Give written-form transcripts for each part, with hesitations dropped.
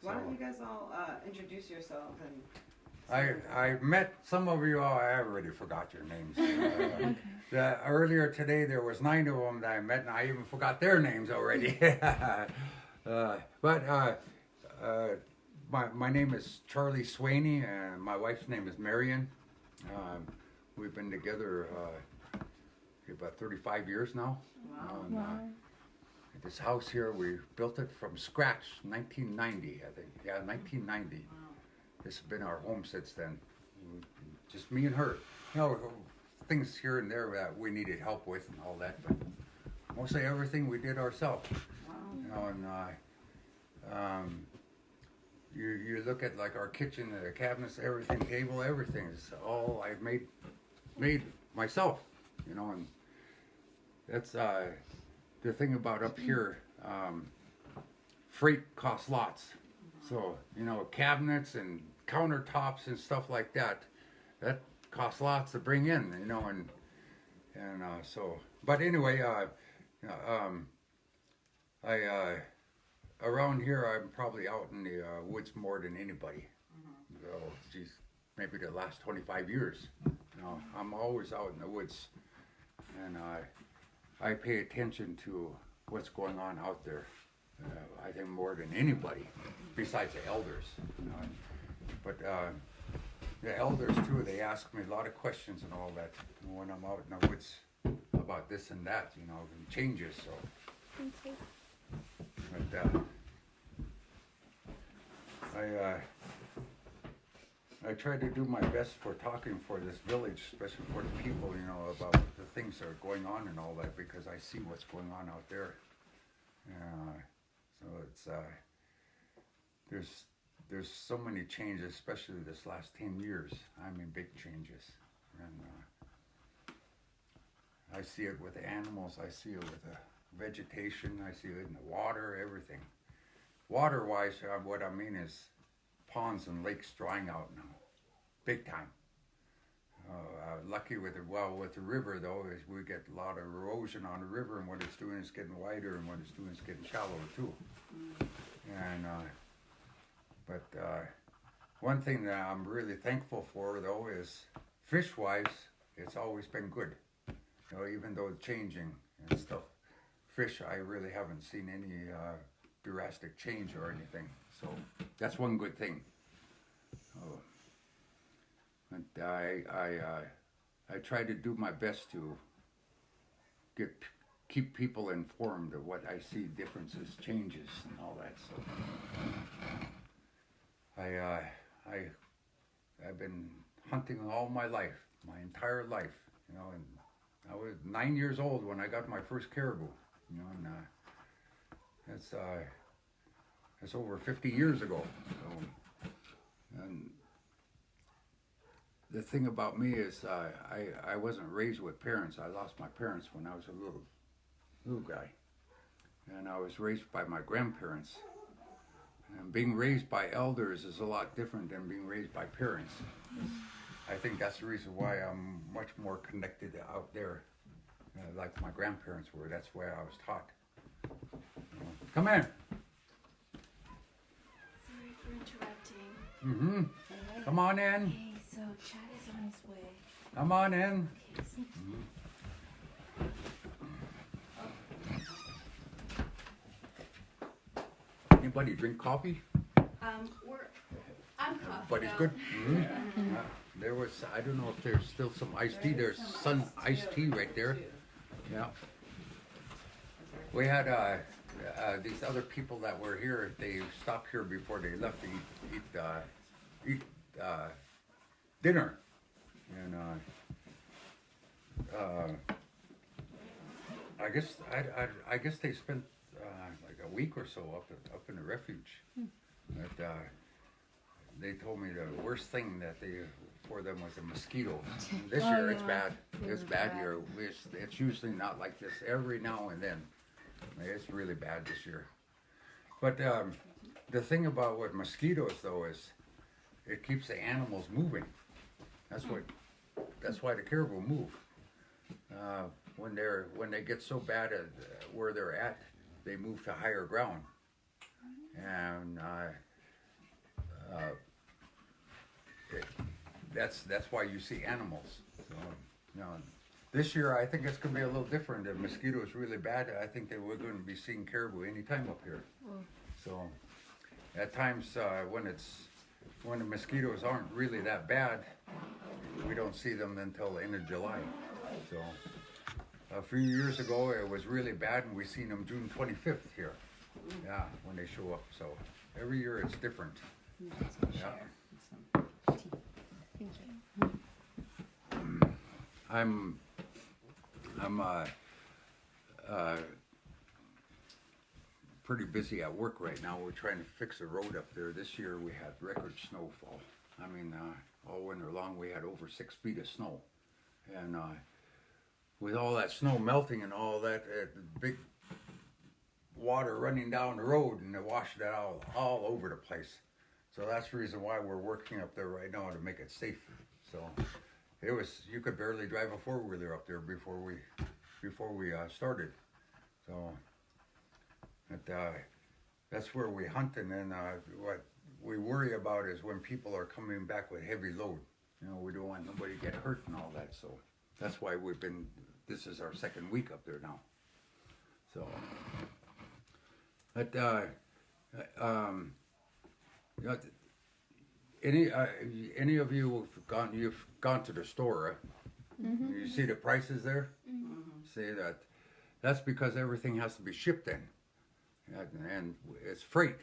Why don't you guys all introduce yourself and... I met some of you all. I already forgot your names. Earlier today there was 9 of them that I met, and I even forgot their names already. My name is Charlie Swaney, and my wife's name is Marion. We've been together about 35 years now. Wow. This house here, we built it from scratch, 1990, I think. Yeah, 1990. Wow. This has been our home since then. Just me and her. You know, things here and there that we needed help with and all that, but mostly everything we did ourselves. Wow. You know, and you look at like our kitchen, the cabinets, everything, table, everything is all I made myself. You know, and that's the thing about up here. Freight costs lots. So, you know, cabinets and countertops and stuff like that costs lots to bring in, you know, and so, but anyway, around here, I'm probably out in the woods more than anybody. So, geez, maybe the last 25 years. You know, I'm always out in the woods, and I pay attention to what's going on out there. I think more than anybody, besides the elders. You know. But the elders too, they ask me a lot of questions and all that when I'm out in the woods about this and that, you know, and changes. So, but I try to do my best for talking for this village, especially for the people, you know, about the things that are going on and all that, because I see what's going on out there. So it's there's so many changes, especially this last 10 years. I mean, big changes, and I see it with the animals. I see it with the vegetation. I see it in the water, everything. Water-wise, what I mean is ponds and lakes drying out now, big time. Lucky with the river though, is we get a lot of erosion on the river, and what it's doing is getting wider, and what it's doing is getting shallower too. And but one thing that I'm really thankful for though is fish-wise, it's always been good. You know, even though it's changing and stuff, fish I really haven't seen any drastic change or anything. So that's one good thing. But I try to do my best to keep people informed of what I see, differences, changes, and all that. So I've been hunting all my life, my entire life, you know, and I was 9 years old when I got my first caribou, you know, and that's over 50 years ago. So, and the thing about me is I wasn't raised with parents. I lost my parents when I was a little guy, and I was raised by my grandparents. And being raised by elders is a lot different than being raised by parents. I think that's the reason why I'm much more connected out there, like my grandparents were. That's where I was taught. Come in. Sorry for interrupting. Mm-hmm. Come on in. Hey, so Chad is on his way. Come on in. Okay. Anybody drink coffee? I'm coffee. But it's good. Mm-hmm. There was, I don't know if there's still some iced tea. There's some iced tea right there. Yeah. We had these other people that were here. They stopped here before they left to eat dinner, and I guess they spent like a week or so up in the refuge. But they told me the worst thing for them was the mosquitoes. This year it's bad. It's bad here. It's usually not like this. Every now and then, it's really bad this year. But the thing about with mosquitoes though is it keeps the animals moving. That's why the caribou move. When they get so bad at where they're at, they move to higher ground. And that's why you see animals. So, you know, this year I think it's going to be a little different. The mosquito is really bad. I think that we're going to be seeing caribou anytime up here. So at times when the mosquitoes aren't really that bad, we don't see them until the end of July. So a few years ago it was really bad, and we seen them June 25th here. Yeah, when they show up. So every year it's different. Yeah. Thank you. I'm pretty busy at work right now. We're trying to fix a road up there. This year we had record snowfall. I mean, all winter long we had over 6 feet of snow, and with all that snow melting and all that, big water running down the road, and it washed that all over the place. So that's the reason why we're working up there right now to make it safe. So you could barely drive a 4-wheeler up there before we started. So that's where we hunt, and then what we worry about is when people are coming back with heavy load. You know, we don't want nobody to get hurt and all that. So that's why this is our second week up there now. So, but you know, any of you you've gone to the store, you see the prices there? See that's because everything has to be shipped in, and it's freight,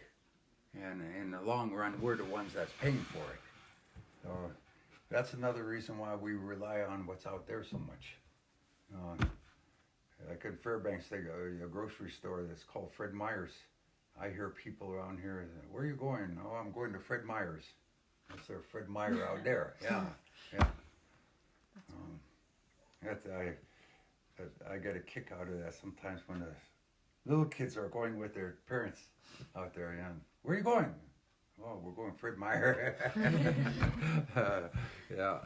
and in the long run we're the ones that's paying for it. So that's another reason why we rely on what's out there so much. Like in Fairbanks, they go a grocery store that's called Fred Meyer's. I hear people around here, where are you going? Oh, I'm going to Fred Meyer's. That's their Fred Meyer out there. Yeah, yeah. I get a kick out of that sometimes when the little kids are going with their parents out there. Yeah. Where are you going? Oh, we're going Fred Meyer. Yeah.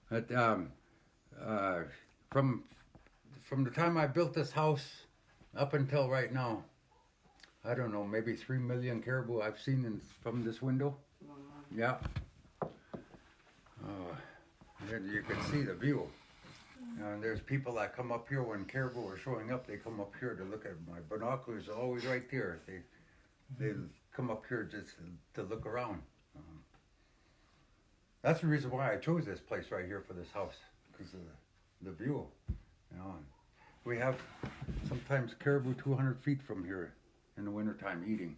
But from the time I built this house up until right now, I don't know, maybe 3 million caribou I've seen from this window. Wow. Yeah. And you can see the view. And there's people that come up here when caribou are showing up. They come up here to look at my binoculars. Are always right there. They come up here just to look around. That's the reason why I chose this place right here for this house, because of the view. You know, we have sometimes caribou 200 feet from here in the wintertime eating.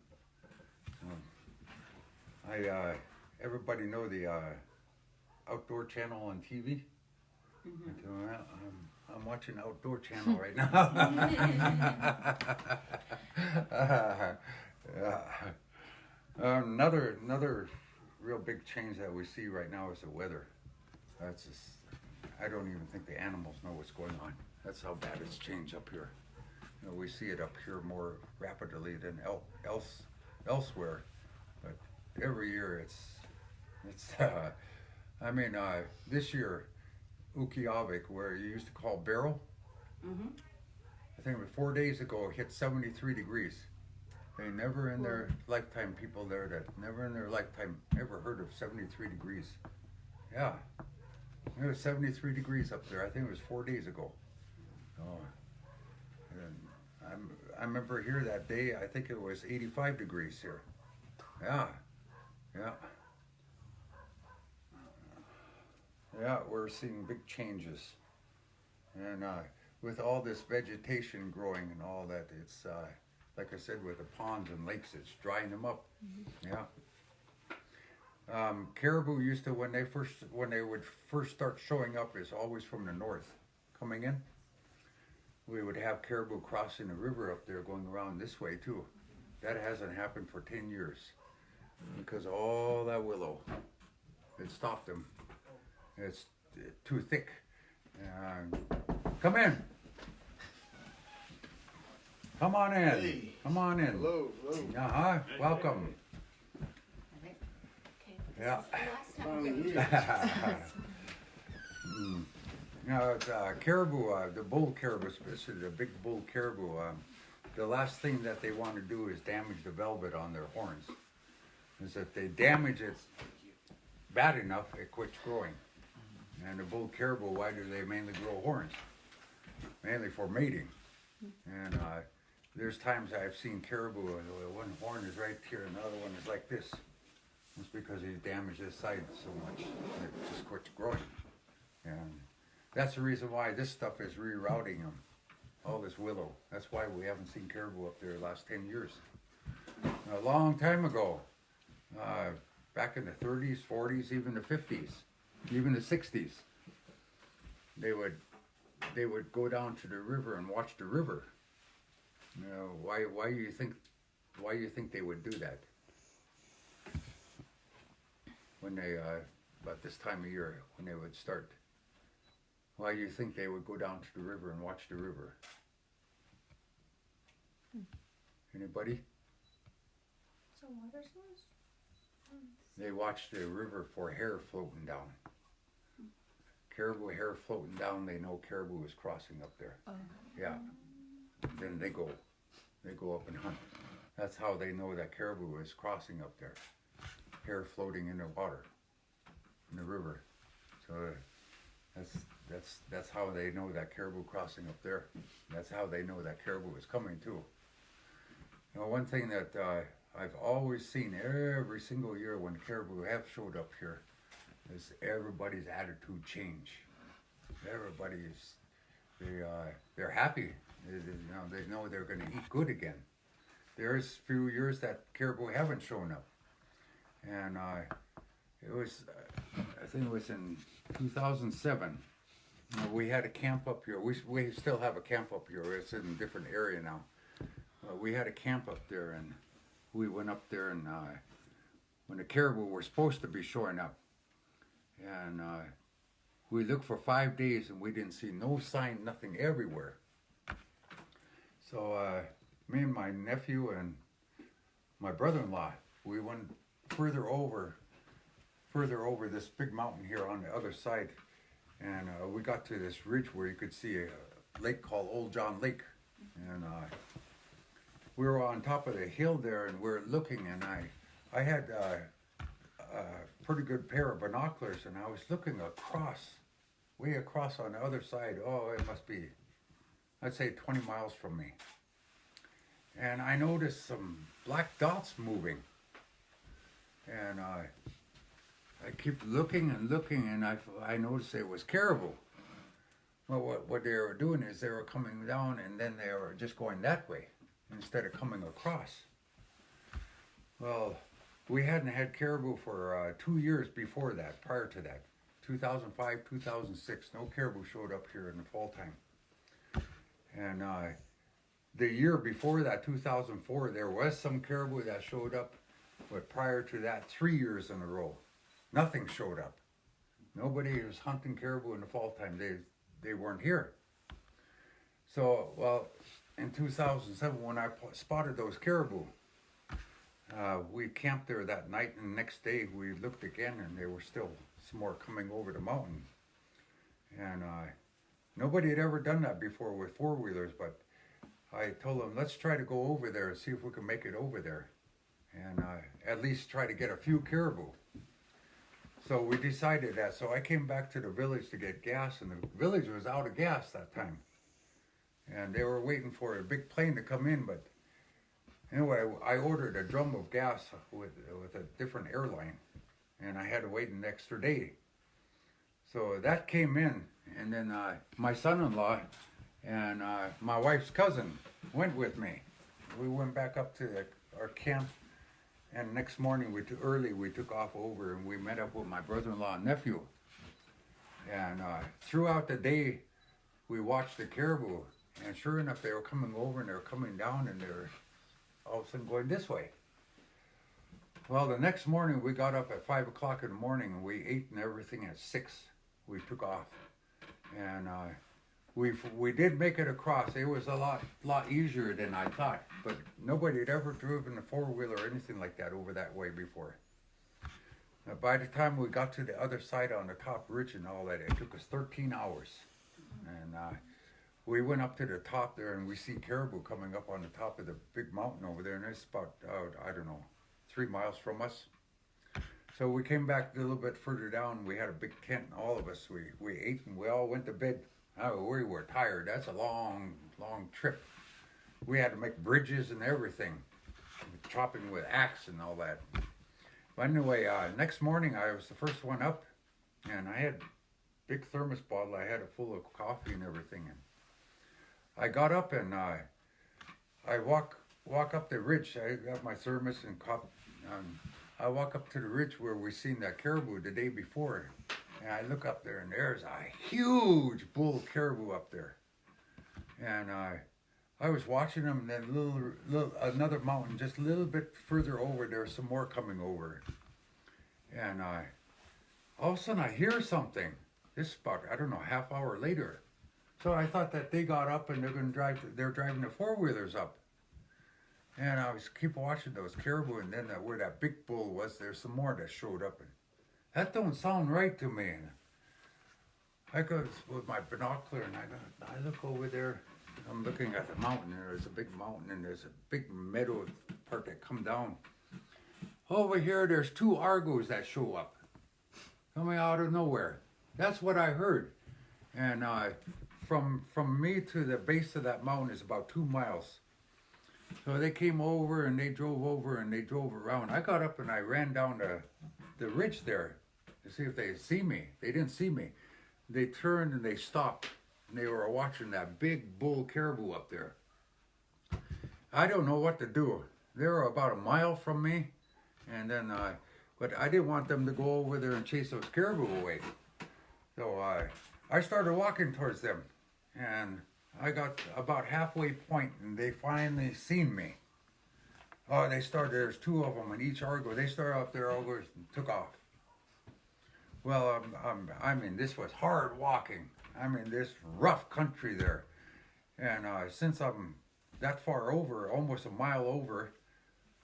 Everybody know the outdoor channel on TV? I'm watching Outdoor Channel right now. Yeah. Another real big change that we see right now is the weather. That's just, I don't even think the animals know what's going on. That's how bad it's changed up here. You know, we see it up here more rapidly than elsewhere. But every year it's this year, Ukqiavik, where you used to call Beryl, I think it was 4 days ago, hit 73 degrees. They never in their lifetime, people there that never in their lifetime ever heard of 73 degrees. Yeah, it was 73 degrees up there. I think it was 4 days ago. Oh, and I remember here that day, I think it was 85 degrees here. Yeah, yeah. Yeah, we're seeing big changes. And with all this vegetation growing and all that, it's, like I said, with the ponds and lakes, it's drying them up. Yeah. Caribou used to, when they would first start showing up, is always from the north coming in. We would have caribou crossing the river up there going around this way too. That hasn't happened for 10 years because all that willow, it stopped them. It's too thick. Come in. Come on in. Hey. Come on in. Hello, hello. Welcome. Okay, but Yeah. this is the last time Finally we're here. Now, caribou, the bull caribou, especially the big bull caribou, the last thing that they want to do is damage the velvet on their horns. Is if they damage it, bad enough, it quits growing. And the bull caribou, why do they mainly grow horns? Mainly for mating. And there's times I've seen caribou, one horn is right here and the other one is like this. It's because he's damaged his side so much, it just quits growing. And that's the reason why this stuff is rerouting them. All this willow. That's why we haven't seen caribou up there the last 10 years. A long time ago, back in the 30s, 40s, even the 50s, even the 60s, they would go down to the river and watch the river. You know, why do you think they would do that? When they about this time of year when they would start. Why do you think they would go down to the river and watch the river? Anybody? So water source? They watch the river for hair floating down. Caribou hair floating down, they know caribou is crossing up there. Oh. Yeah. Then they go up and hunt. That's how they know that caribou is crossing up there. Hair floating in the water, in the river. So that's how they know that caribou crossing up there. That's how they know that caribou is coming too. You know, one thing that I've always seen every single year when caribou have showed up here is everybody's attitude change. Everybody's they're happy. They know they're going to eat good again. There's few years that caribou haven't shown up, and it was I think it was in 2007. We had a camp up here. We still have a camp up here. It's in a different area now. We had a camp up there, and we went up there, and when the caribou were supposed to be showing up, and we looked for 5 days, and we didn't see no sign, nothing everywhere. So me and my nephew and my brother-in-law, we went further over this big mountain here on the other side, and we got to this ridge where you could see a lake called Old John Lake, and we were on top of the hill there, and we were looking, and I had a pretty good pair of binoculars, and I was looking way across on the other side. Oh, it must be, I'd say 20 miles from me. And I noticed some black dots moving. And I keep looking and looking, and I noticed it was caribou. Well, what they were doing is they were coming down, and then they were just going that way instead of coming across. Well, we hadn't had caribou for 2 years before that, prior to that. 2005, 2006, no caribou showed up here in the fall time. And the year before that, 2004, there was some caribou that showed up, but prior to that, 3 years in a row, nothing showed up. Nobody was hunting caribou in the fall time. They weren't here. So, well, in 2007, when I spotted those caribou, we camped there that night, and the next day we looked again, and there were still some more coming over the mountain. And nobody had ever done that before with four-wheelers, but I told them, let's try to go over there and see if we can make it over there, and at least try to get a few caribou. So we decided that. So I came back to the village to get gas, and the village was out of gas that time. And they were waiting for a big plane to come in, but anyway, I ordered a drum of gas with a different airline, and I had to wait an extra day. So that came in, and then my son-in-law and my wife's cousin went with me. We went back up to our camp, and next morning we took off over, and we met up with my brother-in-law and nephew. And throughout the day, we watched the caribou, and sure enough, they were coming over, and they were coming down, and they were all of a sudden going this way. Well, the next morning we got up at 5 o'clock in the morning, and we ate and everything at 6. We took off, and we did make it across. It was a lot easier than I thought, but nobody had ever driven a four-wheeler or anything like that over that way before. Now, by the time we got to the other side on the top ridge and all that, it took us 13 hours, and we went up to the top there, and we see caribou coming up on the top of the big mountain over there, and it's about, I don't know, 3 miles from us. So we came back a little bit further down. We had a big tent, and all of us, we ate and we all went to bed. Oh, we were tired. That's a long, long trip. We had to make bridges and everything, chopping with axe and all that. But anyway, next morning I was the first one up, and I had a big thermos bottle. I had it full of coffee and everything. And I got up and I walk up the ridge. I got my thermos and cup. I walk up to the ridge where we seen that caribou the day before, and I look up there, and there's a huge bull caribou up there. And I was watching them, and then another mountain just a little bit further over, there's some more coming over. And all of a sudden I hear something. This is about, I don't know, half hour later. So I thought that they got up and they're driving the four-wheelers up. And I was keep watching those caribou, and then where that big bull was, there's some more that showed up. And that don't sound right to me. And I go with my binocular, and I look over there. I'm looking at the mountain, and there's a big mountain, and there's a big meadow part that come down. Over here, there's two Argos that show up, coming out of nowhere. That's what I heard. And from me to the base of that mountain is about 2 miles. So they came over, and they drove over, and they drove around. I got up and I ran down the ridge there to see if they see me. They didn't see me. They turned and they stopped. And they were watching that big bull caribou up there. I don't know what to do. They were about a mile from me, and then, but I didn't want them to go over there and chase those caribou away. So I started walking towards them, and I got about halfway point, and they finally seen me. Oh, there's two of them in each Argo. They started up their Argos and took off. Well, I mean, this was hard walking. I mean, this rough country there. And since I'm that far over, almost a mile over,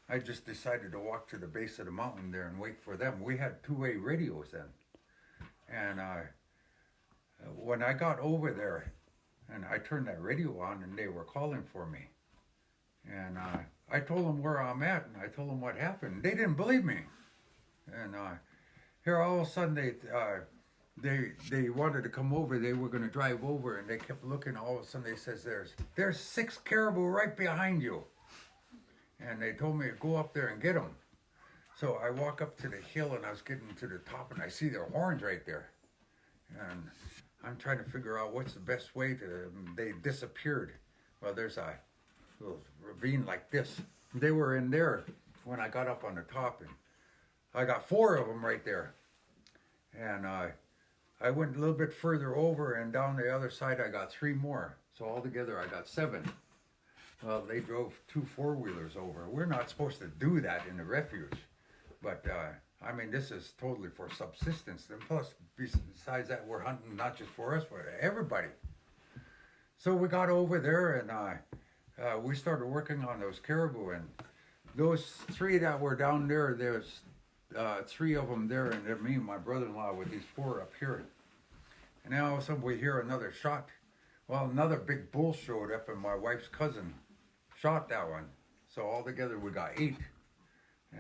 I just decided to walk to the base of the mountain there and wait for them. We had two-way radios then. And when I got over there, and I turned that radio on, and they were calling for me. And I told them where I'm at, and I told them what happened. They didn't believe me. And here all of a sudden they wanted to come over. They were going to drive over, and they kept looking. All of a sudden they says, there's 6 caribou right behind you. And they told me to go up there and get them. So I walk up to the hill, and I was getting to the top, and I see their horns right there. And I'm trying to figure out what's the best way to. They disappeared. Well, there's a little ravine like this. They were in there when I got up on the top, and I got 4 of them right there. And I went a little bit further over, and down the other side I got 3 more. So altogether I got 7. Well, they drove 2 four-wheelers over. We're not supposed to do that in the refuge. But I mean, this is totally for subsistence. And plus, besides that, we're hunting not just for us, but everybody. So we got over there, and we started working on those caribou. And those 3 that were down there, there's 3 of them there, and then me and my brother-in-law with these 4 up here. And then all of a sudden we hear another shot. Well, another big bull showed up, and my wife's cousin shot that one. So altogether we got 8.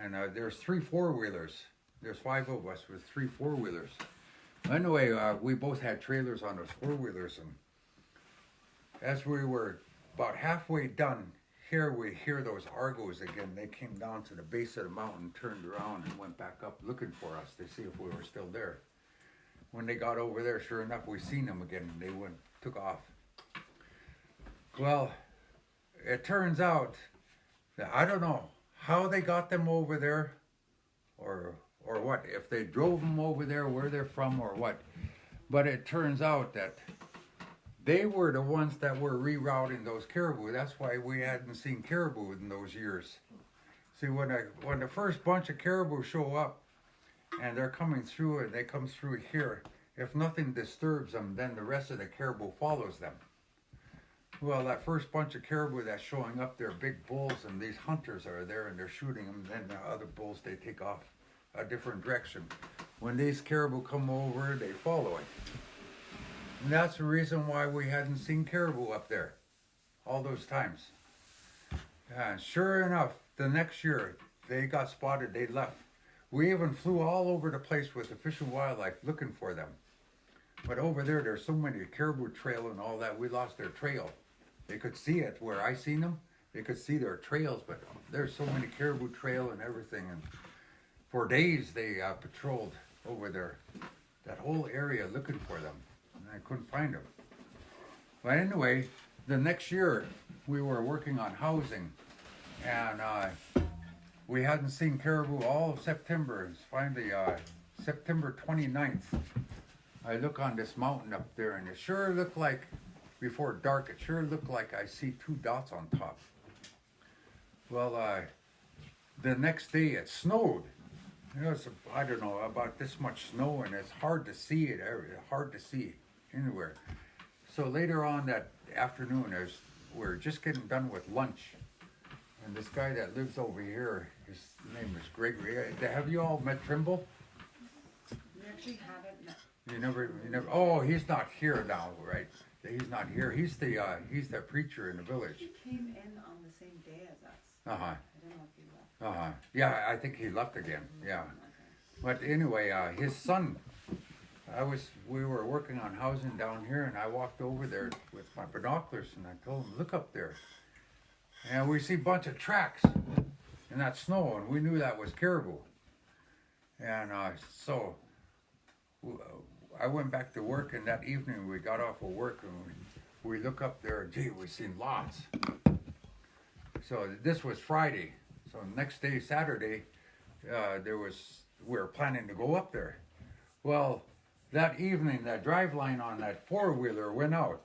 And there's 3 four-wheelers. There's 5 of us with 3 four-wheelers. Anyway, we both had trailers on those four-wheelers, and as we were about halfway done, here we hear those Argos again. They came down to the base of the mountain, turned around, and went back up looking for us to see if we were still there. When they got over there, sure enough, we seen them again, and they took off. Well, it turns out that I don't know how they got them over there, or what, if they drove them over there, where they're from, or what. But it turns out that they were the ones that were rerouting those caribou. That's why we hadn't seen caribou in those years. See, when the first bunch of caribou show up, and they're coming through, and they come through here, if nothing disturbs them, then the rest of the caribou follows them. Well, that first bunch of caribou that's showing up, they're big bulls, and these hunters are there, and they're shooting them. Then the other bulls, they take off a different direction. When these caribou come over, they follow it. And that's the reason why we hadn't seen caribou up there all those times. And sure enough, the next year, they got spotted, they left. We even flew all over the place with the Fish and Wildlife looking for them. But over there's so many caribou trail and all that, we lost their trail. They could see it where I seen them. They could see their trails, but there's so many caribou trail and everything. And for days they patrolled over there, that whole area looking for them. And I couldn't find them. But anyway, the next year we were working on housing, and we hadn't seen caribou all of September. It's finally September 29th. I look on this mountain up there, and it sure looked like, before dark, it sure looked like I see two dots on top. Well, the next day it snowed. It was, I don't know, about this much snow, and it's hard to see it, hard to see anywhere. So later on that afternoon, we're just getting done with lunch. And this guy that lives over here, his name is Gregory. Have you all met Trimble? We actually haven't met. You never, oh, he's not here now, right? He's not here. He's the preacher in the village. He came in on the same day as us. Uh-huh. I don't know if he left. Yeah, I think he left again, yeah. Okay. But anyway, his son, we were working on housing down here, and I walked over there with my binoculars, and I told him, look up there. And we see a bunch of tracks in that snow, and we knew that was caribou. And so I went back to work, and that evening we got off of work, and we look up there, and gee, we seen lots. So this was Friday. So next day, Saturday, we were planning to go up there. Well, that evening, that drive line on that four-wheeler went out.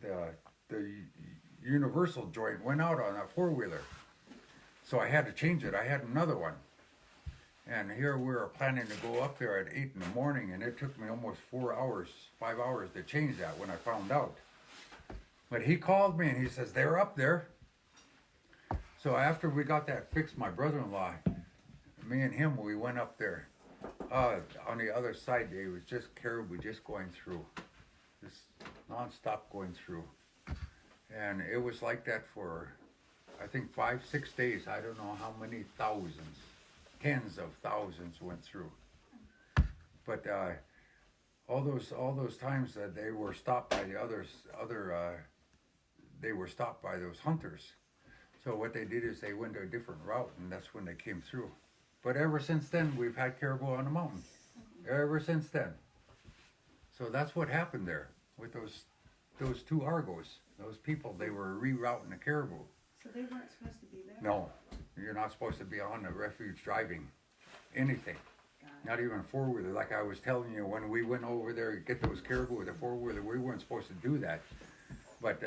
The universal joint went out on that four-wheeler. So I had to change it. I had another one. And here we were planning to go up there at 8 in the morning, and it took me almost 5 hours to change that when I found out. But he called me and he says, they're up there. So after we got that fixed, my brother-in-law, me and him, we went up there. On the other side, it was just caribou just going through, just non-stop going through. And it was like that for, I think, 5-6 days. I don't know how many thousands, tens of thousands went through. But all those times that they were stopped by they were stopped by those hunters. So what they did is they went a different route, and that's when they came through. But ever since then, we've had caribou on the mountain. Ever since then. So that's what happened there with those two Argos. Those people, they were rerouting the caribou. So they weren't supposed to be there? No, you're not supposed to be on the refuge driving anything. Not even a four-wheeler. Like I was telling you, when we went over there to get those caribou with a four-wheeler, we weren't supposed to do that. But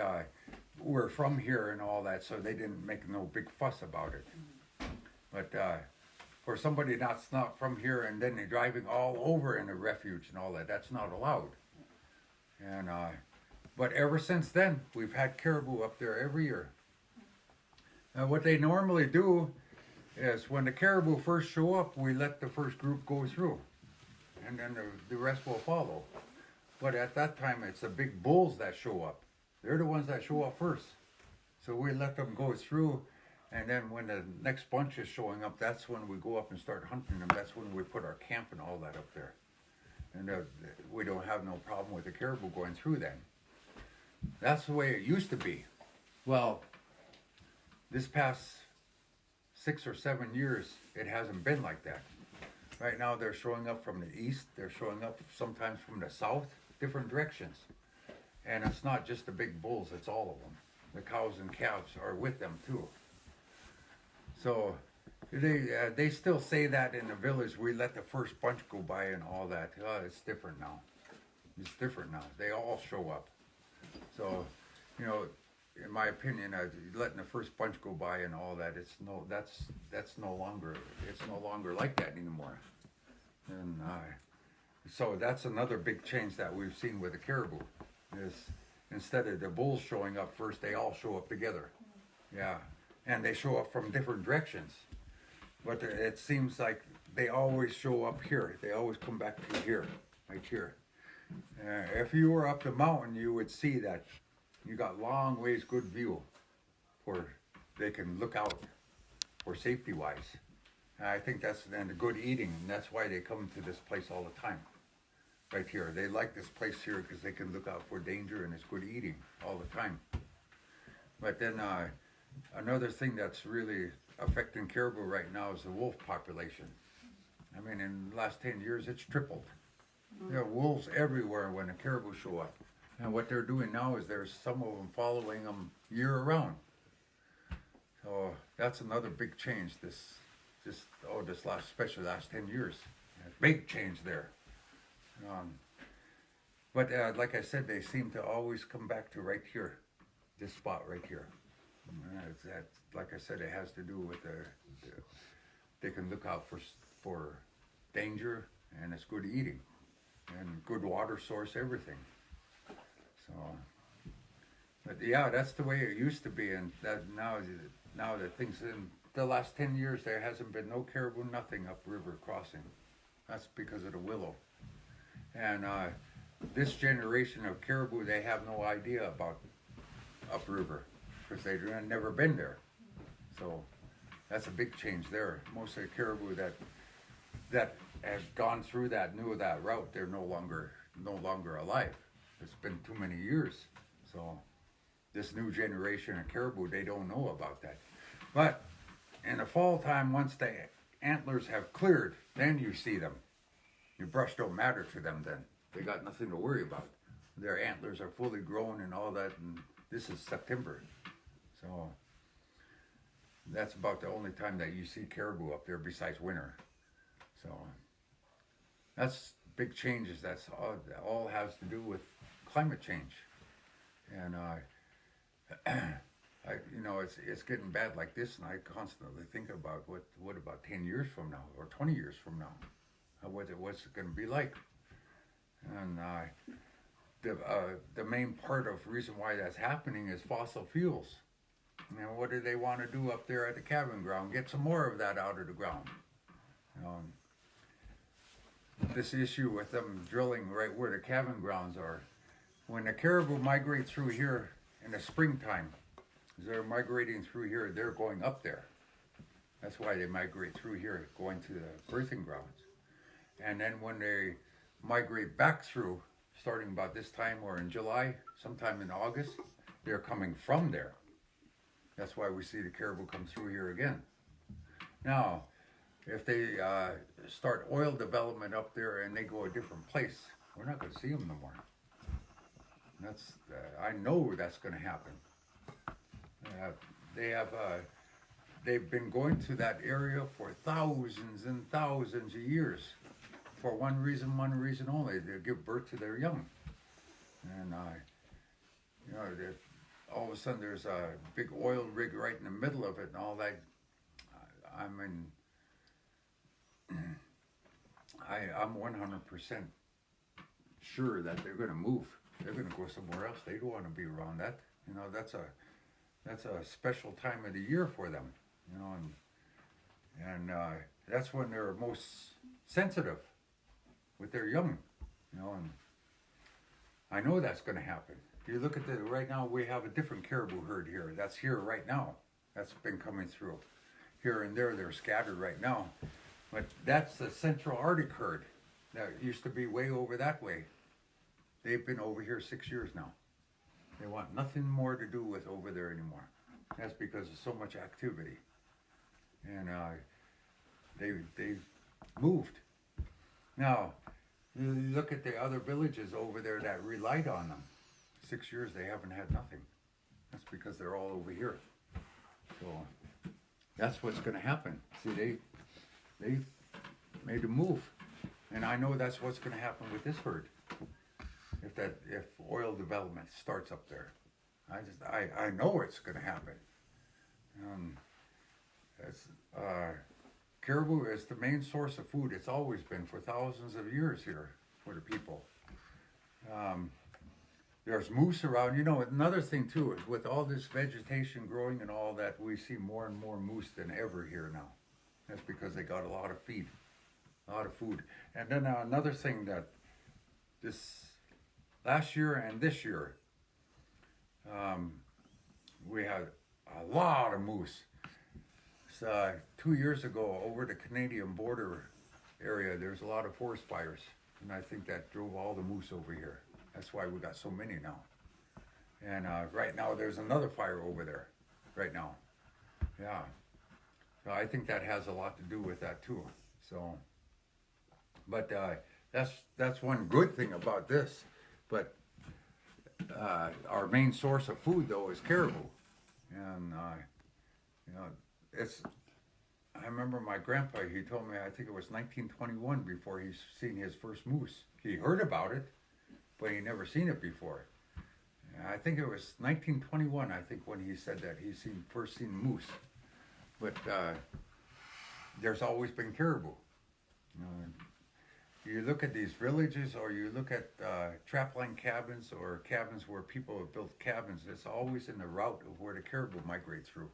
we're from here and all that, so they didn't make no big fuss about it. But for somebody that's not from here and then they're driving all over in a refuge and all that, that's not allowed. And but ever since then, we've had caribou up there every year. What they normally do is when the caribou first show up, we let the first group go through, and then the rest will follow. But at that time, it's the big bulls that show up. They're the ones that show up first. So we let them go through, and then when the next bunch is showing up, that's when we go up and start hunting them. That's when we put our camp and all that up there. And we don't have no problem with the caribou going through then. That's the way it used to be. Well, this past 6 or 7 years, it hasn't been like that. Right now, they're showing up from the east. They're showing up sometimes from the south, different directions. And it's not just the big bulls, it's all of them. The cows and calves are with them too. So they still say that in the village, we let the first bunch go by and all that. It's different now. It's different now. They all show up. So, in my opinion, letting the first bunch go by and all that, that's no longer like that anymore. And so that's another big change that we've seen with the caribou. Is instead of the bulls showing up first, they all show up together. Yeah, and they show up from different directions. But it seems like they always show up here. They always come back to here, right here. If you were up the mountain, you would see that you got long ways good view, for they can look out for safety wise. And I think that's then the good eating, and that's why they come to this place all the time. Right here, they like this place here because they can look out for danger and it's good eating all the time. But then another thing that's really affecting caribou right now is the wolf population. I mean, in the last 10 years, it's tripled. There are wolves everywhere when the caribou show up. And what they're doing now is there's some of them following them year round. So that's another big change especially last 10 years. Big change there. But like I said, they seem to always come back to right here, this spot right here. Like I said, it has to do with they can look out for danger, and it's good eating and good water source, everything. So, but yeah, that's the way it used to be, and that now the things in the last 10 years there hasn't been no caribou, nothing upriver crossing. That's because of the willow. And this generation of caribou, they have no idea about upriver because they've never been there. So that's a big change there. Most of the caribou that have gone through that, knew that route, they're no longer alive. It's been too many years. So this new generation of caribou, they don't know about that. But in the fall time, once the antlers have cleared, then you see them. Your brush don't matter to them then. They got nothing to worry about. Their antlers are fully grown and all that, and this is September. So that's about the only time that you see caribou up there besides winter. So that's big changes. That's all has to do with climate change. And it's getting bad like this, and I constantly think about what about 10 years from now or 20 years from now? What's it going to be like? And the main part of reason why that's happening is fossil fuels. Now, what do they want to do up there at the cabin ground? Get some more of that out of the ground. This issue with them drilling right where the cabin grounds are. When the caribou migrate through here in the springtime, as they're migrating through here, they're going up there. That's why they migrate through here, going to the birthing grounds. And then when they migrate back through, starting about this time or in July, sometime in August, they're coming from there. That's why we see the caribou come through here again. Now, if they start oil development up there and they go a different place, we're not going to see them no more. That's I know that's going to happen. They've been going to that area for thousands and thousands of years, for one reason only: to give birth to their young. And all of a sudden there's a big oil rig right in the middle of it and all that. I'm 100% sure that they're going to move. They're going to go somewhere else. They don't want to be around that. That's a special time of the year for them. And that's when they're most sensitive with their young. And I know that's going to happen. If you look at right now, we have a different caribou herd here. That's here right now. That's been coming through. Here and there, they're scattered right now. But that's the Central Arctic herd that used to be way over that way. They've been over here 6 years now. They want nothing more to do with over there anymore. That's because of so much activity. And they've moved. Now, you look at the other villages over there that relied on them. 6 years they haven't had nothing. That's because they're all over here. So that's what's going to happen. See, they made a move, and I know that's what's going to happen with this herd. If oil development starts up there, I know it's going to happen. Caribou is the main source of food. It's always been for thousands of years here for the people. There's moose around. Another thing too is with all this vegetation growing and all that, we see more and more moose than ever here now. That's because they got a lot of feed, a lot of food. And then another thing that this last year and this year, we had a lot of moose. 2 years ago over the Canadian border area, there's a lot of forest fires, and I think that drove all the moose over here. That's why we got so many now. And right now there's another fire over there, right now. Yeah. So I think that has a lot to do with that too. So, but that's one good thing about this. But our main source of food though is caribou, and you know, it's. I remember my grandpa. He told me I think it was 1921 before he's seen his first moose. He heard about it, but he never seen it before. I think it was 1921. I think when he said that he first seen moose, but there's always been caribou. You know, you look at these villages, or you look at trapline cabins, or cabins where people have built cabins. It's always in the route of where the caribou migrate through,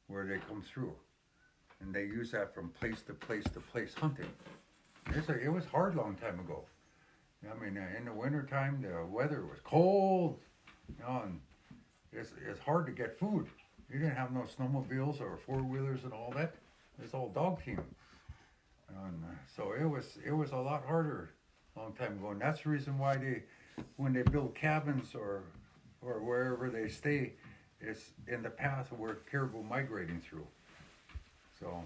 where they come through, and they use that from place to place to place hunting. It was hard long time ago. I mean, in the wintertime, the weather was cold, you know, and it's hard to get food. You didn't have no snowmobiles or four-wheelers and all that. It was all dog team. And so it was a lot harder a long time ago. And that's the reason why when they build cabins or wherever they stay, it's in the path where caribou migrating through. So,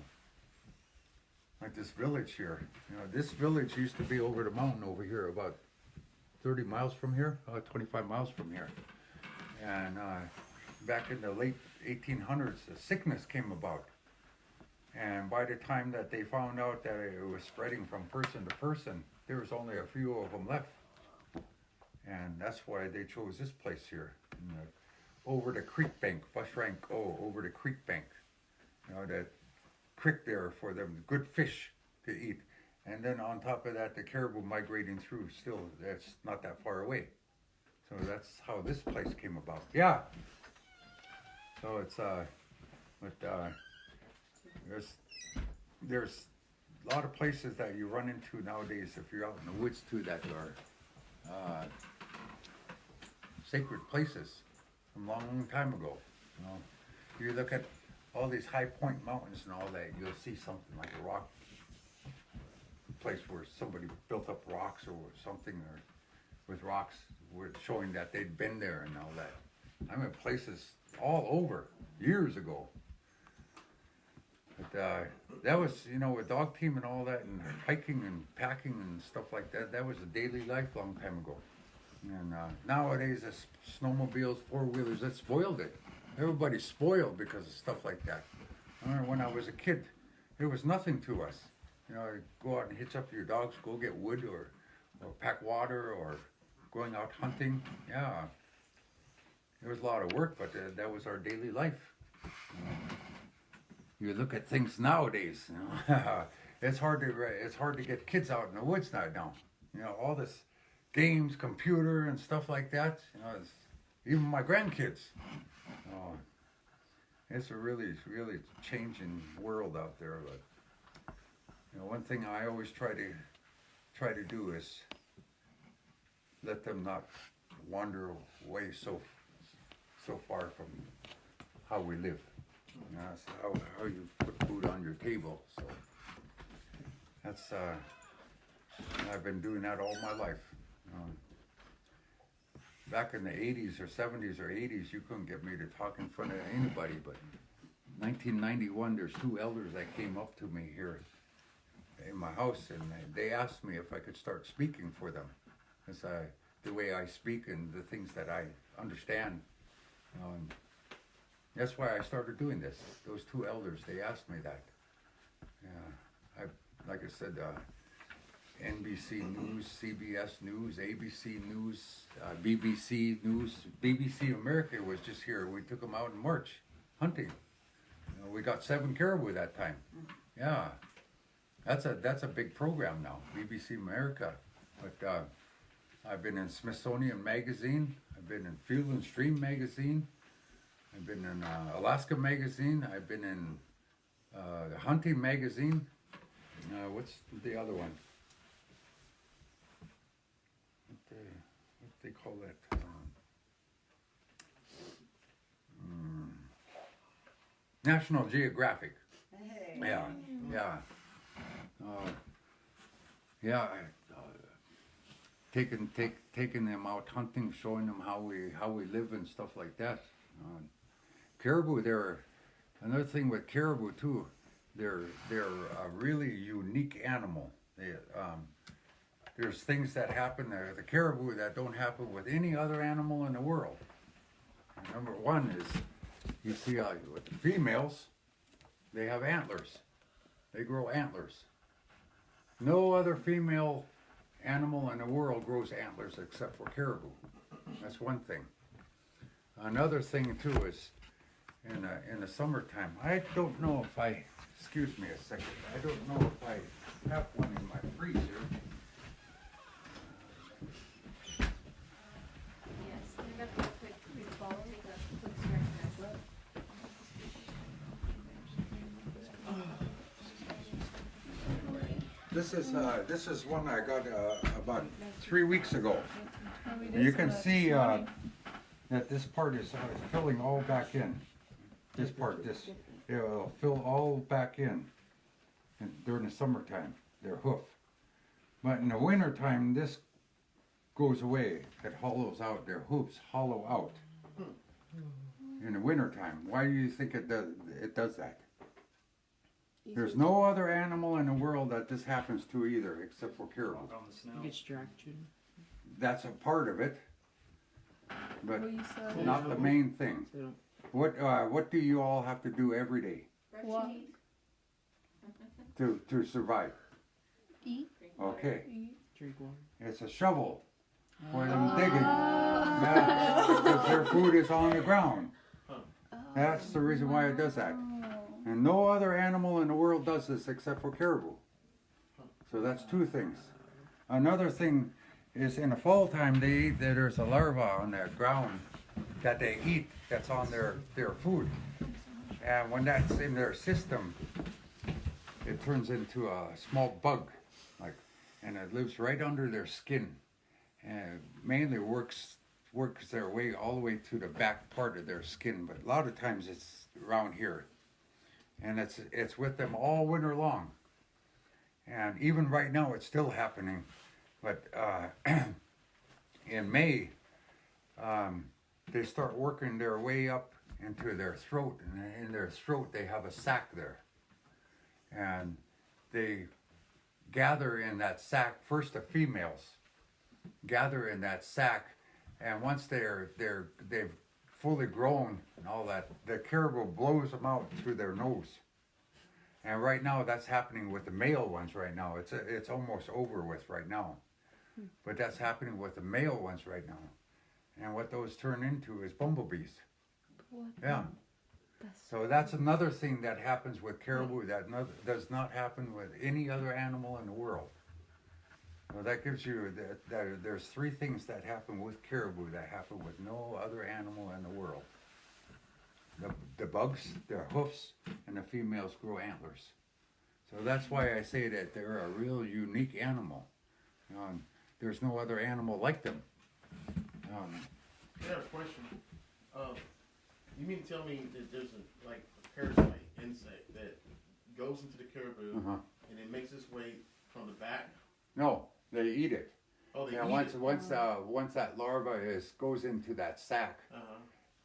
like this village here, you know, this village used to be over the mountain over here, about 30 miles from here, 25 miles from here. And back in the late 1800s, a sickness came about. And by the time that they found out that it was spreading from person to person, there was only a few of them left. And that's why they chose this place here, over the creek bank, bus rank O, over the creek bank. You know, that creek there for them, good fish to eat. And then on top of that, the caribou migrating through still, that's not that far away. So that's how this place came about. Yeah. So it's, there's a lot of places that you run into nowadays if you're out in the woods too that are sacred places from a long time ago. You know, if you look at all these high point mountains and all that, you'll see something like a rock place where somebody built up rocks or something, or with rocks showing that they'd been there and all that. I mean, places all over years ago. But that was, you know, with dog team and all that, and hiking and packing and stuff like that, that was a daily life long time ago. And nowadays, it's snowmobiles, four-wheelers, that spoiled it. Everybody's spoiled because of stuff like that. I remember when I was a kid, it was nothing to us. You know, go out and hitch up your dogs, go get wood or pack water, or going out hunting. Yeah, it was a lot of work, but that was our daily life. You look at things nowadays, you know, it's hard to get kids out in the woods now. You know, all this games, computer, and stuff like that. You know, even my grandkids. It's a really changing world out there. But you know, one thing I always try to do is let them not wander away so far from how we live. You know, that's how you put food on your table. So that's I've been doing that all my life. Back in the 80s or 70s or 80s, you couldn't get me to talk in front of anybody. But 1991, there's two elders that came up to me here in my house, and they asked me if I could start speaking for them. It's the way I speak and the things that I understand. That's why I started doing this. Those two elders, they asked me that. Yeah, like I said, NBC News, CBS News, ABC News, BBC News. BBC America was just here. We took them out in March hunting. You know, we got 7 caribou that time. Yeah, that's a big program now, BBC America. But I've been in Smithsonian Magazine. I've been in Field and Stream Magazine. I've been in Alaska Magazine. I've been in Hunting Magazine. What's the other one? What they call that? National Geographic. Hey. Yeah, yeah. Yeah, taking them out hunting, showing them how we live and stuff like that. Caribou, they're another thing with caribou too. They're a really unique animal. There's things that happen to the caribou that don't happen with any other animal in the world. Number one is you see with the females, they have antlers. They grow antlers. No other female animal in the world grows antlers except for caribou. That's one thing. Another thing too is in the summertime. I don't know if I, excuse me a second, I don't know if I have one in my freezer. Yes, we got the quick follow, the quick stretch. This is one I got about 3 weeks ago. You can see that this part is filling all back in. This part, it'll fill all back in during the summertime, their hoof. But in the wintertime, this goes away. It hollows out, their hoofs hollow out. In the wintertime, why do you think it does that? There's no other animal in the world that this happens to either, except for caribou. Gets distracted. That's a part of it, but Well, you said not the main thing. They don't. What do you all have to do every day what? to survive? Eat. Okay, Eat. Drink water. it's a shovel for them digging. Yeah, because their food is on the ground. That's the reason why it does that. And no other animal in the world does this except for caribou. So that's two things. Another thing is in the fall time they eat, there's a larva on the ground that they eat that's on their food. And when that's in their system, it turns into a small bug, and it lives right under their skin. And mainly works their way all the way to the back part of their skin, but a lot of times it's around here. And it's with them all winter long. And even right now it's still happening. But in May, they start working their way up into their throat. And in their throat they have a sac there. And they gather in that sac, first the females gather in that sac. And once they've fully grown and all that, the caribou blows them out through their nose. And right now that's happening with the male ones right now. It's almost over with right now. But that's happening with the male ones right now. And what those turn into is bumblebees. Yeah. So that's another thing that happens with caribou that does not happen with any other animal in the world. So that gives you that there's three things that happen with caribou that happen with no other animal in the world. The bugs, their hoofs, and the females grow antlers. So that's why I say that they're a real unique animal. There's no other animal like them. I got a question. You mean to tell me that there's a parasite insect that goes into the caribou and it makes its way from the back? No, they eat it. Oh, they Yeah, eat it. once that larva goes into that sac,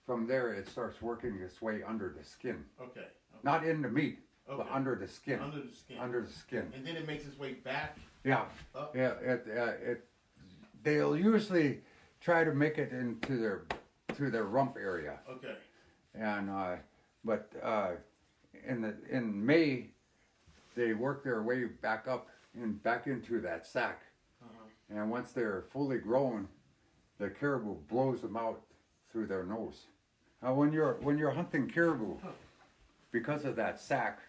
from there it starts working its way under the skin. Okay. Not in the meat, but Okay. under the skin. Under the skin. Under the skin. And then it makes its way back Yeah. up. Yeah. They'll usually try to make it into their rump area. Okay. And but in May they work their way back up and back into that sac. And once they're fully grown, the caribou blows them out through their nose. Now, when you're hunting caribou, because of that sac,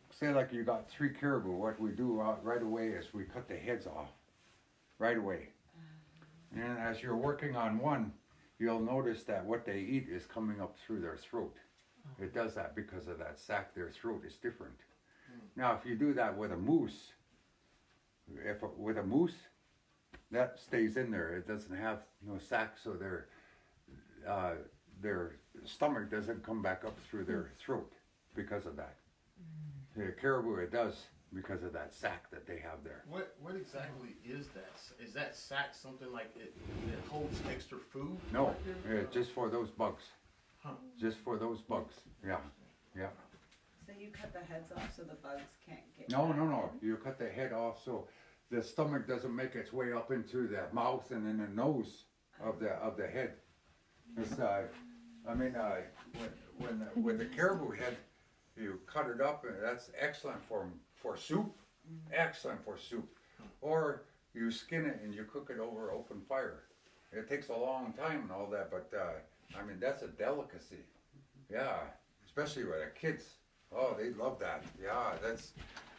say like you got 3 caribou, what we do right away is we cut the heads off right away. And as you're working on one, you'll notice that what they eat is coming up through their throat. It does that because of that sac. Their throat is different. Now, if you do that with a moose, with a moose, that stays in there. It doesn't have no sac, so their stomach doesn't come back up through their throat because of that. The caribou, it does because of that sac that they have there. What exactly is that? Is that sack something like it holds extra food? No, just for those bugs. Huh. Just for those bugs. Yeah, yeah. So you cut the heads off so the bugs can't get. No. You cut the head off so the stomach doesn't make its way up into the mouth and then the nose of the head. It's when the caribou head, you cut it up, and that's excellent for soup. Excellent for soup. Or you skin it and you cook it over open fire. It takes a long time and all that, but that's a delicacy. Yeah, especially with the kids. Oh, they love that. Yeah, that's.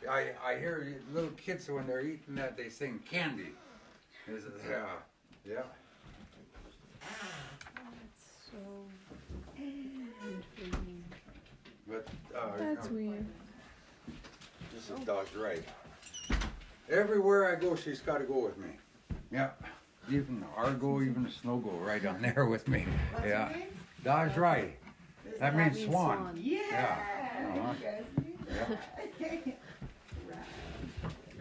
I hear little kids when they're eating that, they sing candy. Yeah. That's so intriguing. But That's weird. this is Dodge right. Everywhere I go, she's got to go with me. Yeah. Even Argo, even Snow go right on there with me. What's Yeah. her name? Dodge right. That means swan. Yeah. Uh-huh. You guys knew that.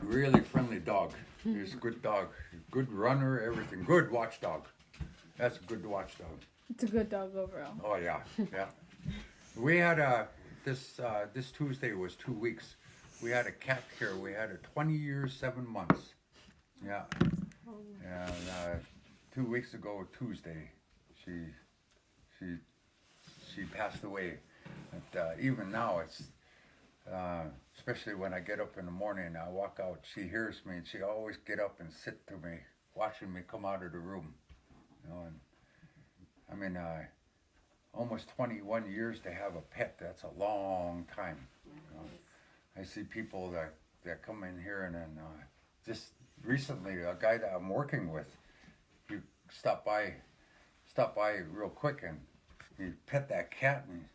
Really friendly dog. He's a good dog. Good runner, everything. Good watchdog. That's a good watchdog. It's a good dog overall. Oh yeah, yeah. We had this Tuesday was 2 weeks. We had a cat here. We had her 20 years, 7 months. Yeah. And 2 weeks ago Tuesday, she passed away. But even now, it's especially when I get up in the morning and I walk out, she hears me and she always get up and sit to me, watching me come out of the room. You know, and almost 21 years to have a pet. That's a long time. You know. I see people that come in here and then just recently a guy that I'm working with, he stopped by real quick and he pet that cat and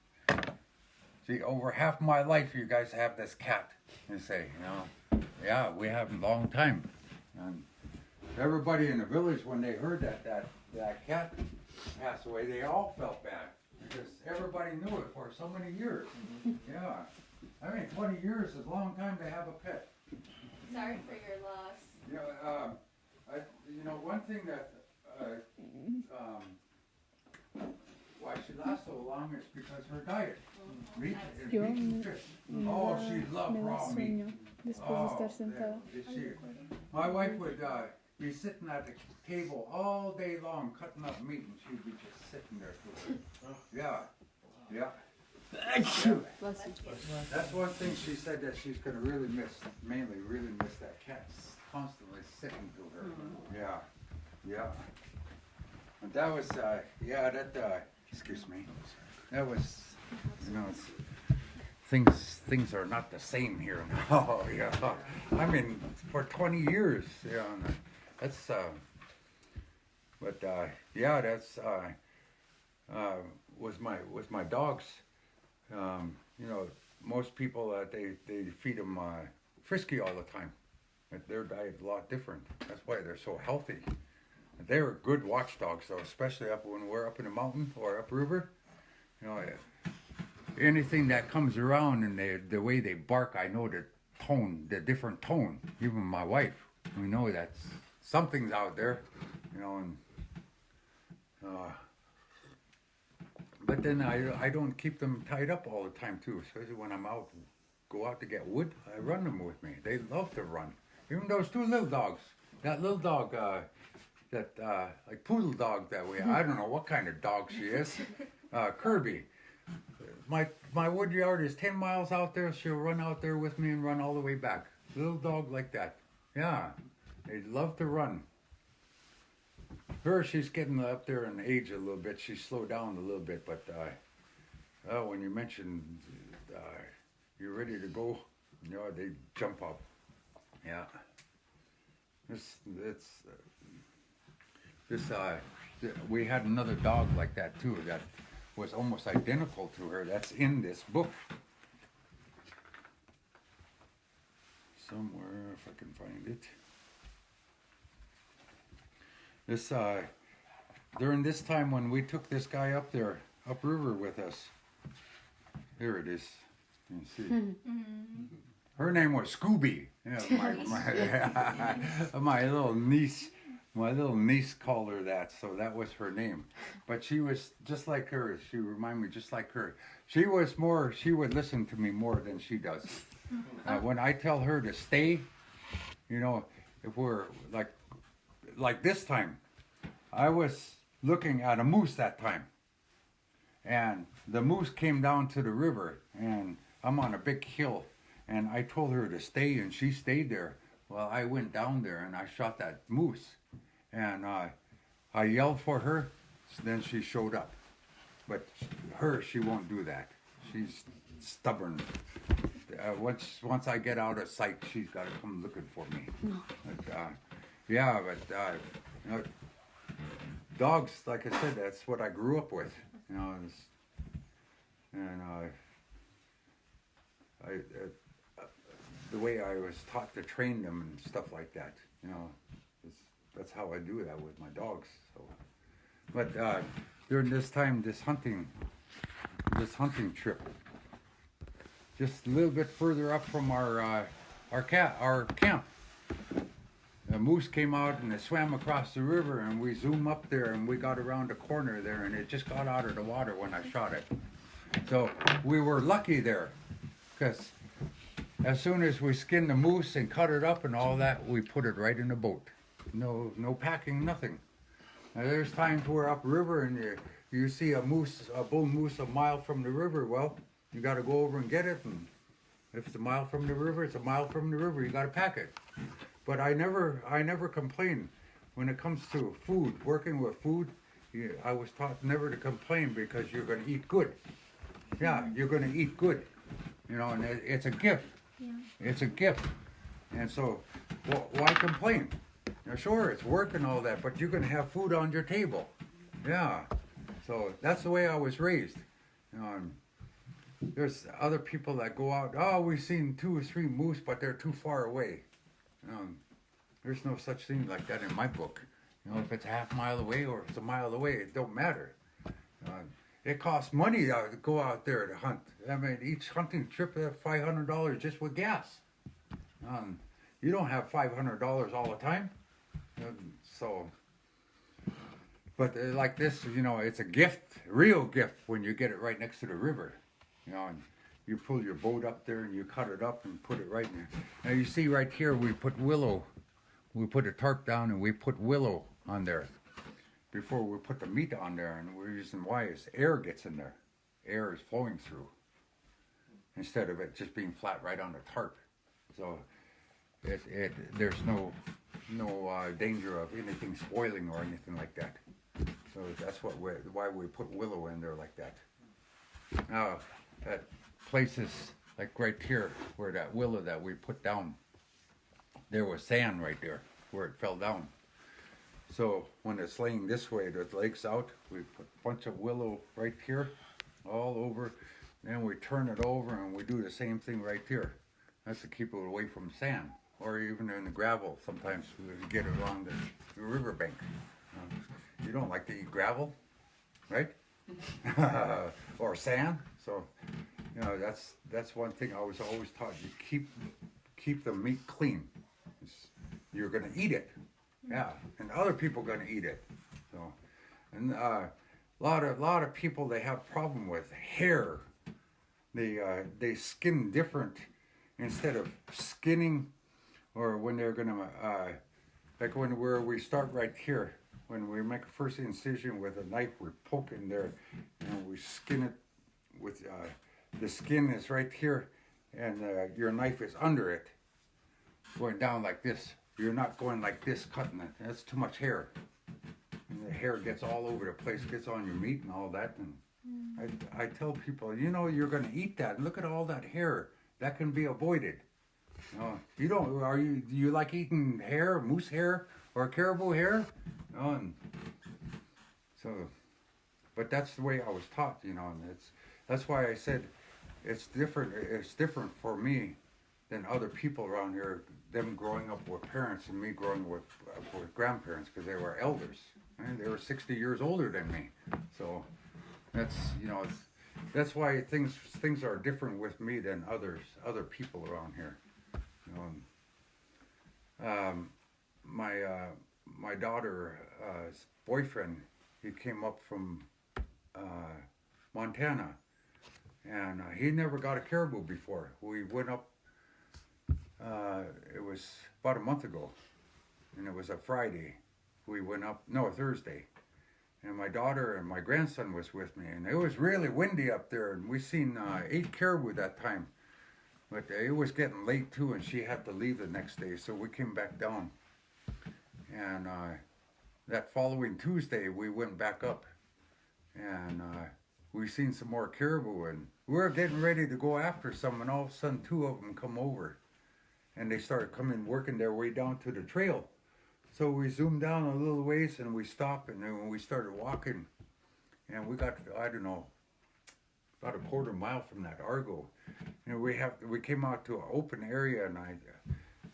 see, over half my life you guys have this cat. You say, yeah, we have a long time. And everybody in the village, when they heard that cat passed away, they all felt bad because everybody knew it for so many years. Yeah, 20 years is a long time to have a pet. Sorry for your loss. One thing that why she lasts so long is because her diet. Meat and Yo meat and fish. Oh, she loved raw meat. Después de estar sentada. My wife would be sitting at the table all day long cutting up meat and she'd be just sitting there. Yeah. Bless you. That's one thing she said that she's going to really miss that cat constantly sitting to her. Yeah. And that was, excuse me. That was, things are not the same here now. Yeah. For 20 years, that's, that's, with my dogs, most people, they feed them frisky all the time. But their diet's a lot different. That's why they're so healthy. They're good watchdogs, though, especially up when we're up in the mountain or upriver. Anything that comes around and the way they bark, I know the different tone. Even my wife, we know that something's out there, but then I don't keep them tied up all the time too, especially when I'm go out to get wood. I run them with me. They love to run. Even those two little dogs. That little dog, like poodle dog that we have. I don't know what kind of dog she is. Kirby. My wood yard is 10 miles out there. She'll run out there with me and run all the way back. Little dog like that. Yeah. They love to run. She's getting up there in age a little bit. She's slowed down a little bit, but when you mentioned you're ready to go, they jump up. Yeah. We had another dog like that too that was almost identical to her. That's in this book. Somewhere, if I can find it. During this time when we took this guy up there, upriver with us. Here it is. You can see. Her name was Scooby. Yeah, my little niece. My little niece called her that, so that was her name. But she was just like her. She reminded me just like her. She would listen to me more than she does. When I tell her to stay, you know, if we're like this time, I was looking at a moose that time. And the moose came down to the river, and I'm on a big hill. And I told her to stay, and she stayed there. Well, I went down there, and I shot that moose. And I yelled for her, then she showed up. But she won't do that. She's stubborn. Once I get out of sight, she's got to come looking for me. But, you know, dogs, like I said, that's what I grew up with. You know, and the way I was taught to train them and stuff like that. You know, that's how I do that with my dogs. So, but during this time, this hunting trip, just a little bit further up from our camp. A moose came out and it swam across the river, and we zoomed up there and we got around a corner there, and it just got out of the water when I shot it. So we were lucky there, because as soon as we skinned the moose and cut it up and all that, we put it right in the boat. No packing, nothing. Now, there's times we're upriver and you see a bull moose a mile from the river. Well, you got to go over and get it, and if it's a mile from the river, it's a mile from the river. You got to pack it. But I never complain when it comes to food. Working with food, I was taught never to complain, because you're going to eat good. Yeah, you're going to eat good. You know, and it's a gift. Yeah. It's a gift. And so, why complain? Now, sure, it's work and all that, but you're going to have food on your table. Yeah. So that's the way I was raised. You know, there's other people that go out, oh, we've seen 2 or 3 moose, but they're too far away. There's no such thing like that in my book. You know, if it's a half mile away or if it's a mile away, it don't matter. It costs money to go out there to hunt. I mean, each hunting trip is $500 just with gas. You don't have $500 all the time. But like this, you know, it's a gift, a real gift, when you get it right next to the river. You know, and you pull your boat up there and you cut it up and put it right in there. Now you see right here, we put willow. We put a tarp down and we put willow on there before we put the meat on there. And we're using why is air gets in there. Air is flowing through instead of it just being flat right on the tarp. So there's no danger of anything spoiling or anything like that. So that's why we put willow in there like that. Now, at places like right here, where that willow that we put down, there was sand right there where it fell down. So when it's laying this way, the legs out, we put a bunch of willow right here, all over. Then we turn it over and we do the same thing right here. That's to keep it away from sand, or even in the gravel. Sometimes we get it along the riverbank. You don't like to eat gravel, right? Or sand. So, you know, that's one thing I was always taught. You keep the meat clean. You're going to eat it, yeah, and other people are going to eat it. So, and a lot of people, they have problem with hair. They skin different instead of skinning, or when they're going to like where we start right here. When we make a first incision with a knife, we poke in there, and we skin it with the skin is right here, and your knife is under it, going down like this. You're not going like this, cutting it. That's too much hair. And the hair gets all over the place, gets on your meat and all that. And I tell people, you know, you're going to eat that. Look at all that hair. That can be avoided. You don't. Do you like eating hair, moose hair, or caribou hair? And so, but that's the way I was taught, you know, and that's why I said it's different. It's different for me than other people around here. Them growing up with parents and me growing up with grandparents, because they were elders, and they were 60 years older than me. So That's why things are different with me than other people around here. My daughter's boyfriend, he came up from Montana, and he never got a caribou before. We went up. It was about a month ago, and it was a Friday. We went up, no, Thursday, and my daughter and my grandson was with me, and it was really windy up there, and we seen 8 caribou that time, but it was getting late too, and she had to leave the next day, so we came back down, and that following Tuesday we went back up, and we seen some more caribou, and we were getting ready to go after some, and all of a sudden 2 of them come over, and they started working their way down to the trail. So we zoomed down a little ways, and we stopped, and then we started walking, and we got, I don't know, about a quarter mile from that Argo, and we came out to an open area, and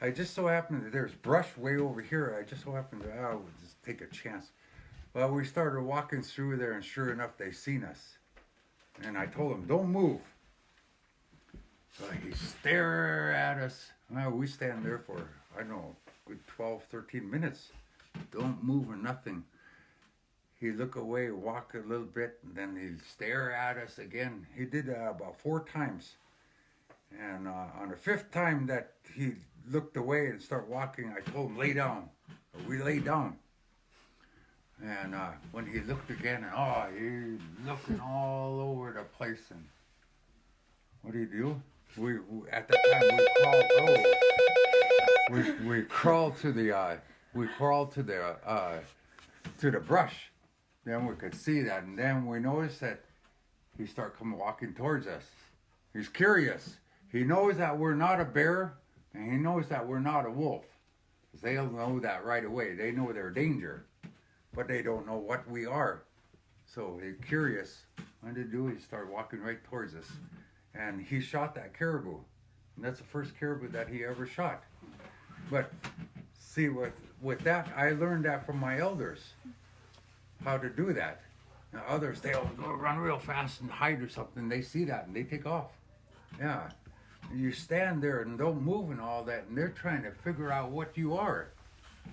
I just so happened that there's brush way over here. I just so happened to, we'll just take a chance. Well, we started walking through there, and sure enough, they seen us, and I told them, don't move. So he stared at us. Well, we stand there for, I don't know, good 12, 13 minutes. Don't move or nothing. He'd look away, walk a little bit, and then he'd stare at us again. He did that about 4 times. And on the 5th time that he looked away and started walking, I told him, lay down. We lay down. And when he looked again, he's looking all over the place. And what did he do? We at that time we crawled to the brush. Then we could see that, and then we noticed that he started walking towards us. He's curious. He knows that we're not a bear, and he knows that we're not a wolf. They'll know that right away. They know their danger, but they don't know what we are. So he's curious. What did he do? He started walking right towards us. And he shot that caribou. And that's the first caribou that he ever shot. But see, with that, I learned that from my elders, how to do that. Now others, they'll go run real fast and hide or something. They see that and they take off. Yeah. You stand there and don't move and all that, and they're trying to figure out what you are.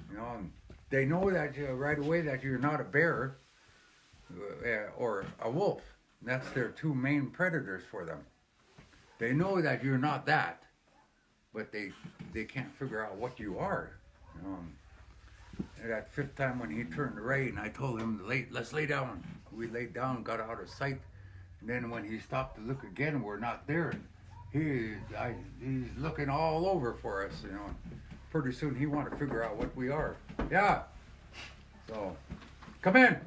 And they know that right away that you're not a bear or a wolf. That's their 2 main predators for them. They know that you're not that, but they can't figure out what you are. That 5th time when he turned right, and I told him, let's lay down. We laid down, got out of sight. And then when he stopped to look again, we're not there. He's looking all over for us. Pretty soon he wanted to figure out what we are. Yeah. So, come in.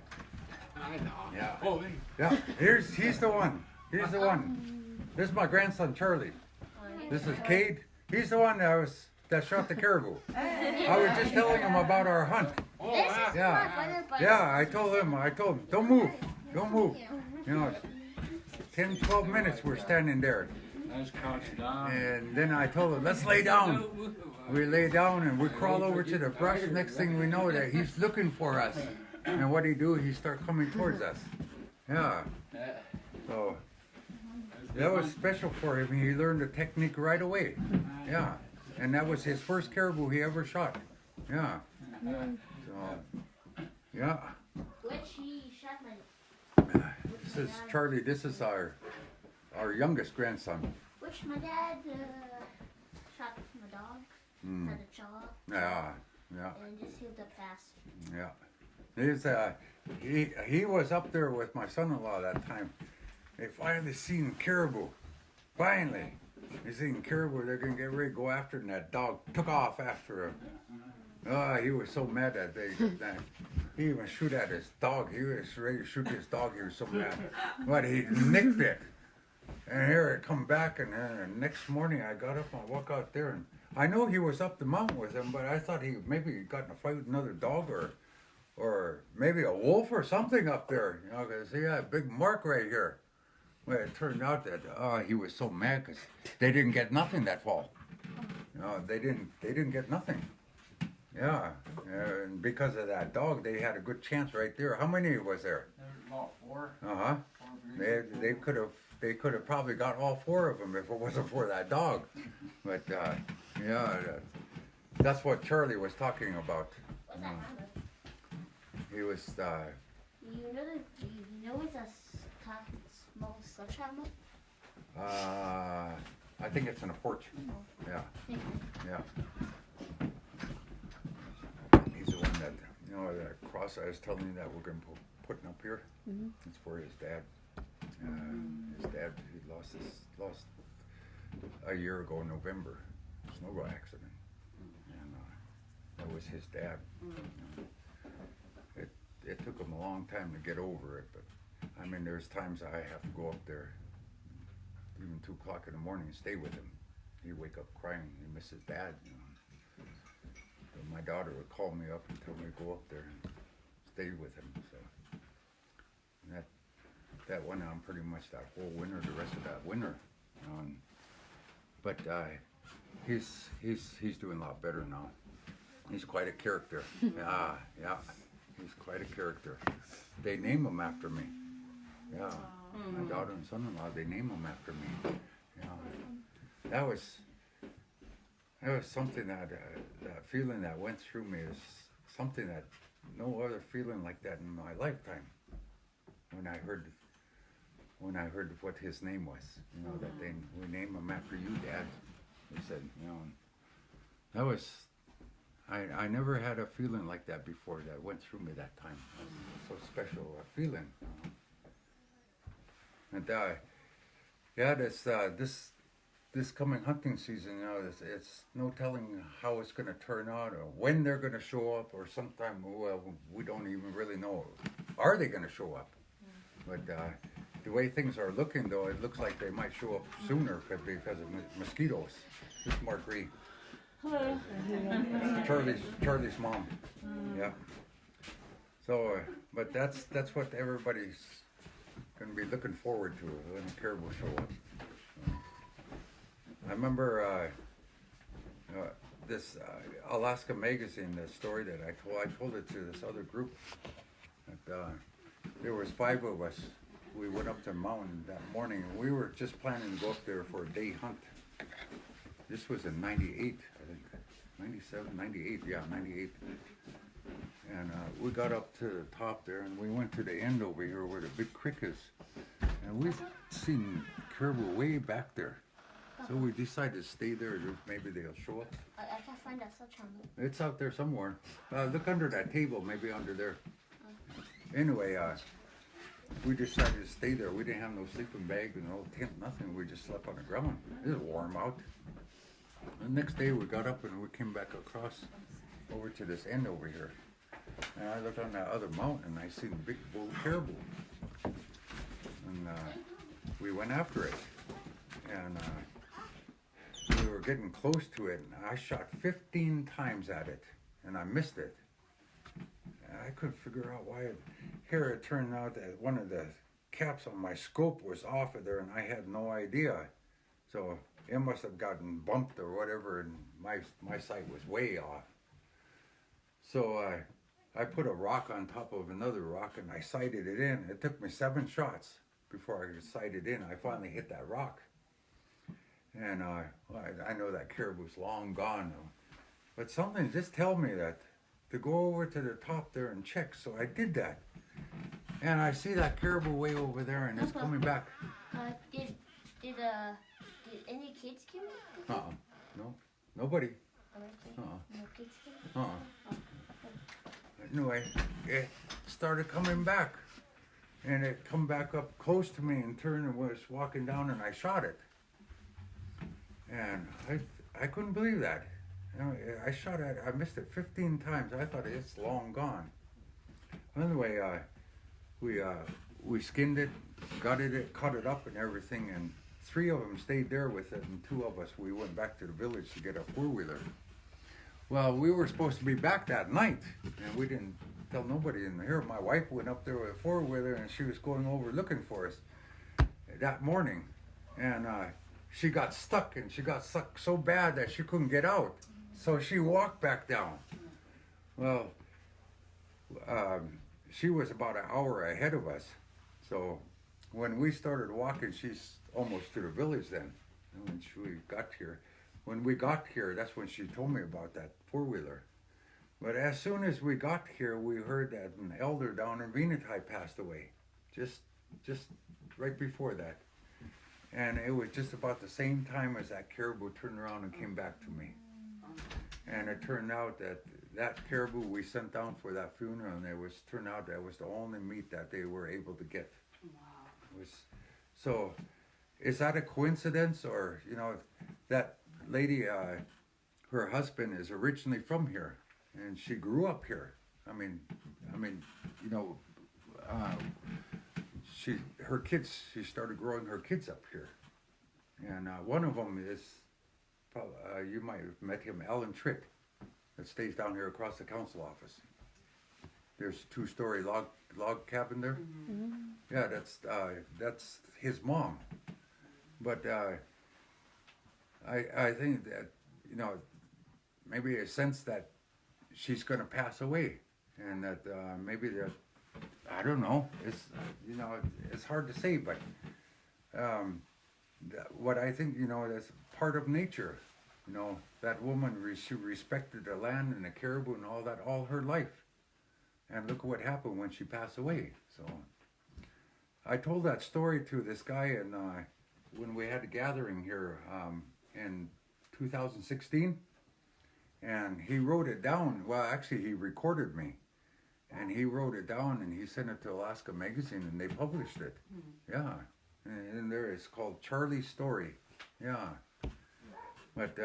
I know. Yeah. Oh, Yeah. He's the one. He's the one. This is my grandson Charlie. This is Cade. He's the one that shot the caribou. I was just telling him about our hunt. oh, Yeah. I told him, don't move. 10, 12 minutes we're standing there. Nice crouch down. And then I told him, let's lay down. We lay down and we crawl over to the brush. Next thing we know that he's looking for us. And what he do, he start coming towards us. Yeah. So that was special for him. He learned the technique right away. Yeah. And that was his first caribou he ever shot. Yeah. So, yeah. Which he shot my. This is Charlie. This is our youngest grandson. Which my dad shot my dog. Had a jaw. Yeah. And just healed up fast. Yeah. He was up there with my son-in-law that time. They finally seen caribou. Finally. They seen caribou. They're going to get ready to go after it, and that dog took off after him. He was so mad that he even shoot at his dog. He was ready to shoot his dog. He was so mad. But he nicked it. And here it come back, and then next morning I got up and I walked out there, and I know he was up the mountain with him, but I thought he maybe got in a fight with another dog or maybe a wolf or something up there, because he had a big mark right here. Well, it turned out that he was so mad because they didn't get nothing that fall. They didn't get nothing. Yeah, and because of that dog, they had a good chance right there. How many was there? About 4. Uh-huh. 4 They could have probably got all 4 of them if it wasn't for that dog. But yeah, that's what Charlie was talking about. What's that hammer? He was You know it's a small sledgehammer? I think it's in a porch. Yeah, yeah. He's the one that that cross I was telling you that we're gonna putting up here. It's for his dad. His dad, he lost a year ago in November, snowball accident, and that was his dad. It took him a long time to get over it, but I mean, there's times I have to go up there, even 2 o'clock in the morning, and stay with him. He'd wake up crying. He missed his dad. But my daughter would call me up and tell me to go up there and stay with him. So and that went on pretty much that whole winter, the rest of that winter. But he's doing a lot better now. He's quite a character. Yeah. He's quite a character. They name him after me. Yeah. My daughter and son-in-law, they name him after me. That was something that feeling that went through me is something that no other feeling like that in my lifetime. When I heard what his name was, that we name him after you, Dad. They said, that was. I never had a feeling like that before that went through me that time. It was so special a feeling. And this coming hunting season, it's no telling how it's going to turn out or when they're going to show up, or sometime, we don't even really know. Are they going to show up? But the way things are looking, though, it looks like they might show up sooner because of mosquitoes. This is Marguerite. Charlie's mom. Yeah. So, but that's what everybody's going to be looking forward to when the caribou show up. I remember this Alaska magazine, the story that I told it to this other group. That, there was 5 of us. We went up to the mountain that morning, and we were just planning to go up there for a day hunt. This was in 98, I think. 97, 98, yeah, 98. And we got up to the top there, and we went to the end over here where the big creek is. And we've seen caribou way back there. So we decided to stay there. Maybe they'll show up. I can't find that sledgehammer. It's out there somewhere. Look under that table, maybe under there. Anyway, we decided to stay there. We didn't have no sleeping bag, no tent, nothing. We just slept on the ground. It was warm out. The next day we got up and we came back across over to this end over here. And I looked on that other mountain and I seen a big bull caribou. And we went after it. And we were getting close to it, and I shot 15 times at it, and I missed it. And I couldn't figure out why. Here it turned out that one of the caps on my scope was off of there, and I had no idea. So it must have gotten bumped or whatever, and my sight was way off. So I put a rock on top of another rock, and I sighted it in. It took me 7 shots before I could sight it in. I finally hit that rock. And I know that caribou's long gone now. But something just tell me that to go over to the top there and check. So I did that. And I see that caribou way over there, and it's coming back. Did any kids kill it? No. Nobody. No kids kill it? Anyway, it started coming back. And it come back up close to me and turned and was walking down, and I shot it. And I couldn't believe that. I shot at it. I missed it 15 times. I thought it's long gone. Anyway, we skinned it, gutted it, cut it up and everything, and 3 of them stayed there with it, and 2 of us, we went back to the village to get a 4-wheeler. Well, we were supposed to be back that night, and we didn't tell nobody in here. My wife went up there with a 4-wheeler, and she was going over looking for us that morning. And she got stuck, and she got stuck so bad that she couldn't get out. So she walked back down. Well, she was about an hour ahead of us. So when we started walking, she's almost to the village then. And when we got here, that's when she told me about that four-wheeler. But as soon as we got here, we heard that an elder down in Venati passed away, just right before that. And it was just about the same time as that caribou turned around and came back to me. And it turned out that caribou we sent down for that funeral, and turned out that was the only meat that they were able to get. Wow. So, is that a coincidence, or that lady? Her husband is originally from here, and she grew up here. I mean, her kids. She started growing her kids up here, and one of them is, you might have met him, Alan Tritt, that stays down here across the council office. There's a 2-story log cabin there. Mm-hmm. Yeah, that's his mom. But I think that maybe a sense that she's going to pass away, and that maybe that, I don't know. It's it's hard to say, but what I think that's part of nature. That woman, she respected the land and the caribou and all that all her life, and look what happened when she passed away. So I told that story to this guy, and when we had a gathering here in 2016, and he wrote it down. Well, actually, he recorded me. And he wrote it down, and he sent it to Alaska Magazine, and they published it. Yeah, and there it's called Charlie's Story. Yeah, but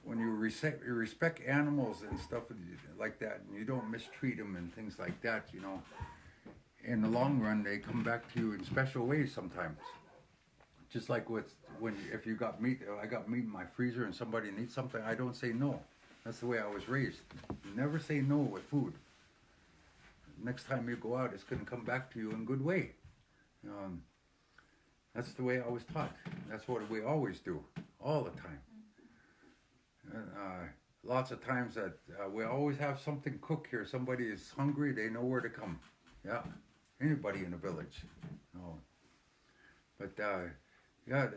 when you respect animals and stuff like that, and you don't mistreat them and things like that, in the long run they come back to you in special ways sometimes. Just like if you got meat, I got meat in my freezer, and somebody needs something, I don't say no. That's the way I was raised. Never say no with food. Next time you go out, it's going to come back to you in a good way. That's the way I was taught. That's what we always do, all the time. Lots of times that we always have something cooked here. Somebody is hungry, they know where to come. Yeah, anybody in the village. But yeah,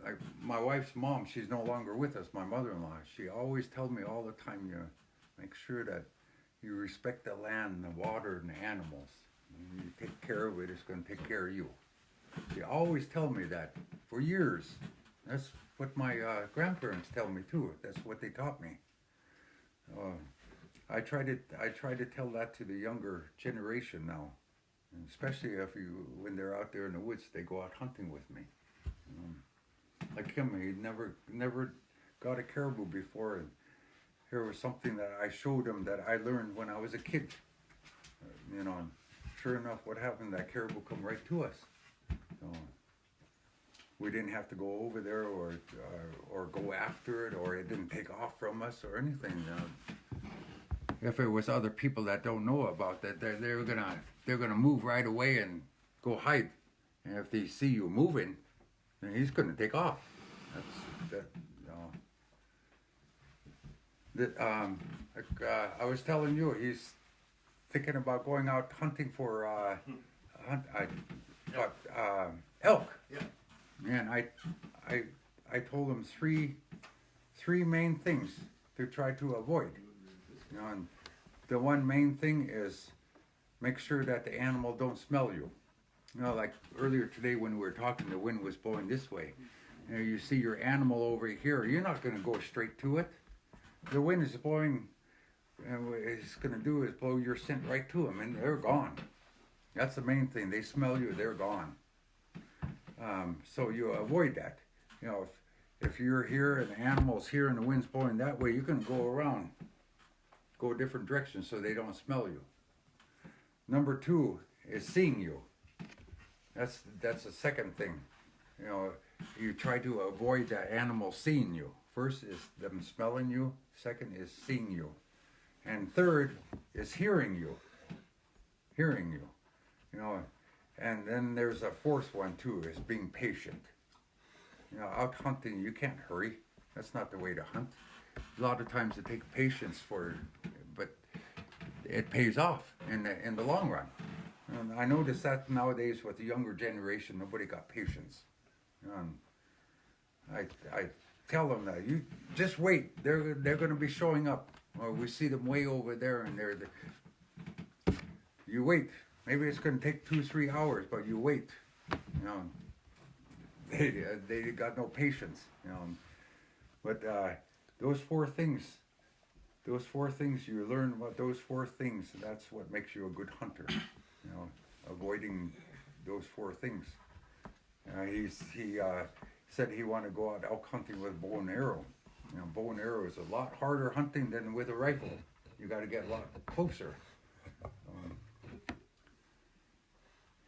like my wife's mom, she's no longer with us, my mother-in-law. She always tells me all the time, make sure that you respect the land, the water, and the animals. When you take care of it, it's going to take care of you. She always tell me that for years. That's what my grandparents tell me too. That's what they taught me. I try to tell that to the younger generation now, and especially when they're out there in the woods, they go out hunting with me. Like him, he never got a caribou before, and here was something that I showed him that I learned when I was a kid. And sure enough, what happened? That caribou come right to us. So we didn't have to go over there or go after it, or it didn't take off from us or anything. If it was other people that don't know about that, they're gonna move right away and go hide. And if they see you moving, then he's gonna take off. I was telling you, he's thinking about going out hunting for elk. Yeah. And I told him three main things to try to avoid. And the one main thing is make sure that the animal don't smell you. Like earlier today when we were talking, the wind was blowing this way. You see your animal over here, you're not going to go straight to it. The wind is blowing, and what it's going to do is blow your scent right to them, and they're gone. That's the main thing. They smell you, they're gone. So you avoid that. If you're here and the animal's here and the wind's blowing that way, you can go around, go a different direction so they don't smell you. Number 2 is seeing you. That's the second thing. You try to avoid that animal seeing you. First is them smelling you. Second is seeing you. And third is hearing you. Hearing you. And then there's a fourth one too, is being patient. Out hunting, you can't hurry. That's not the way to hunt. A lot of times it takes patience but it pays off in the long run. And I notice that nowadays with the younger generation, nobody got patience. I tell them that you just wait. They're going to be showing up, or we see them way over there, and you wait. Maybe it's going to take 2-3 hours, but you wait. You know, they got no patience. You know, but those four things you learn about those four things. That's what makes you a good hunter. You know, avoiding those four things. He said he wanted to go out elk hunting with bow and arrow. You know, bow and arrow is a lot harder hunting than with a rifle. You got to get a lot closer.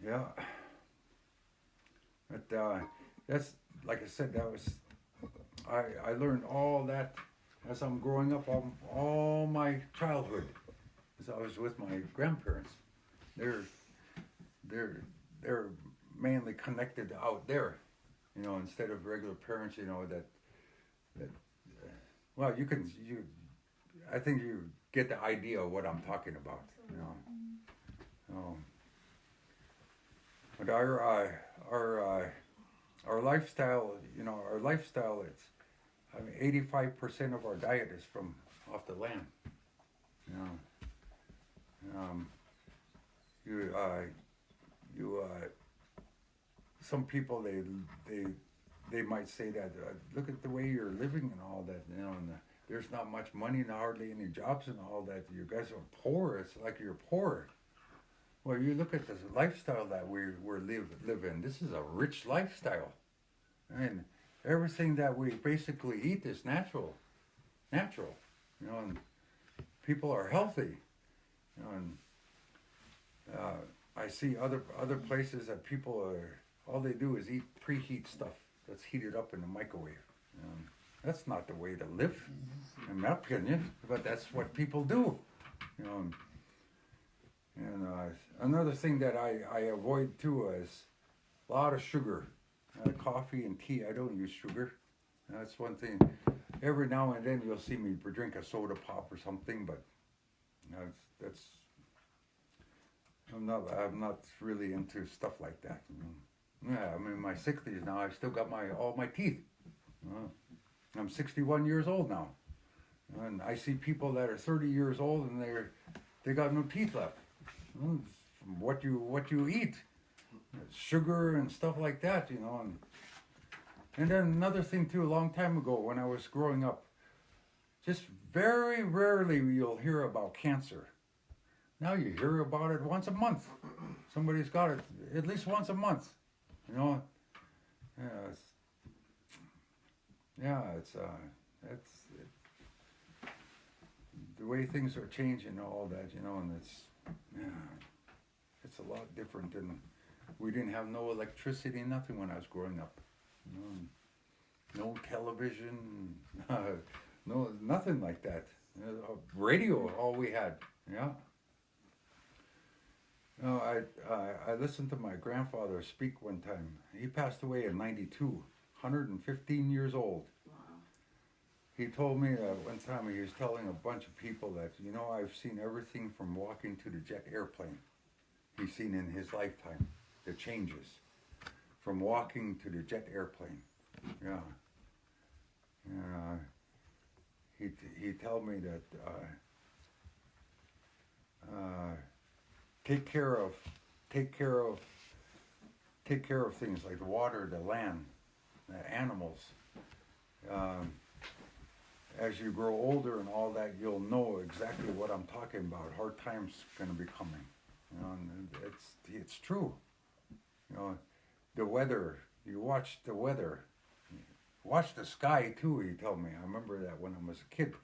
Yeah. But that's, like I said, that was, I learned all that as I'm growing up, all my childhood, as I was with my grandparents. They're mainly connected out there, you know, instead of regular parents, you know, well, I think you get the idea of what I'm talking about, you know. But our lifestyle, you know, it's, I mean, 85% of our diet is from off the land, you know. Some people they might say that look at the way you're living and all that, you know, and there's not much money and hardly any jobs and all that. You guys are poor. It's like you're poor. Well, you look at the lifestyle that we live in. This is a rich lifestyle. I mean, everything that we basically eat is natural, you know, and people are healthy, you know, and I see other places that people all they do is eat preheat stuff that's heated up in the microwave. That's not the way to live, in my opinion, but that's what people do, you know. And another thing that I avoid too is a lot of sugar. Coffee and tea, I don't use sugar. That's one thing. Every now and then you'll see me drink a soda pop or something, but that's I'm not really into stuff like that. You know? Yeah, I'm in my 60s now. I still got all my teeth. I'm 61 years old now, and I see people that are 30 years old and they got no teeth left. From what you eat, sugar and stuff like that, you know. And then another thing too, a long time ago when I was growing up, just very rarely you'll hear about cancer. Now you hear about it once a month. Somebody's got it at least once a month, you know. The way things are changing and all that, you know, and it's a lot different than, we didn't have no electricity, nothing when I was growing up, you know, no television, no, nothing like that. Radio, all we had, yeah. No, I listened to my grandfather speak one time. He passed away in 92, 115 years old. Wow. He told me that one time he was telling a bunch of people that, you know, I've seen everything from walking to the jet airplane. He's seen in his lifetime the changes from walking to the jet airplane. Yeah. He told me that take care of things like the water, the land, the animals. As you grow older and all that, you'll know exactly what I'm talking about. Hard times going to be coming. You know, and it's true. You know, the weather. You watch the weather. Watch the sky too. He told me. I remember that when I was a kid.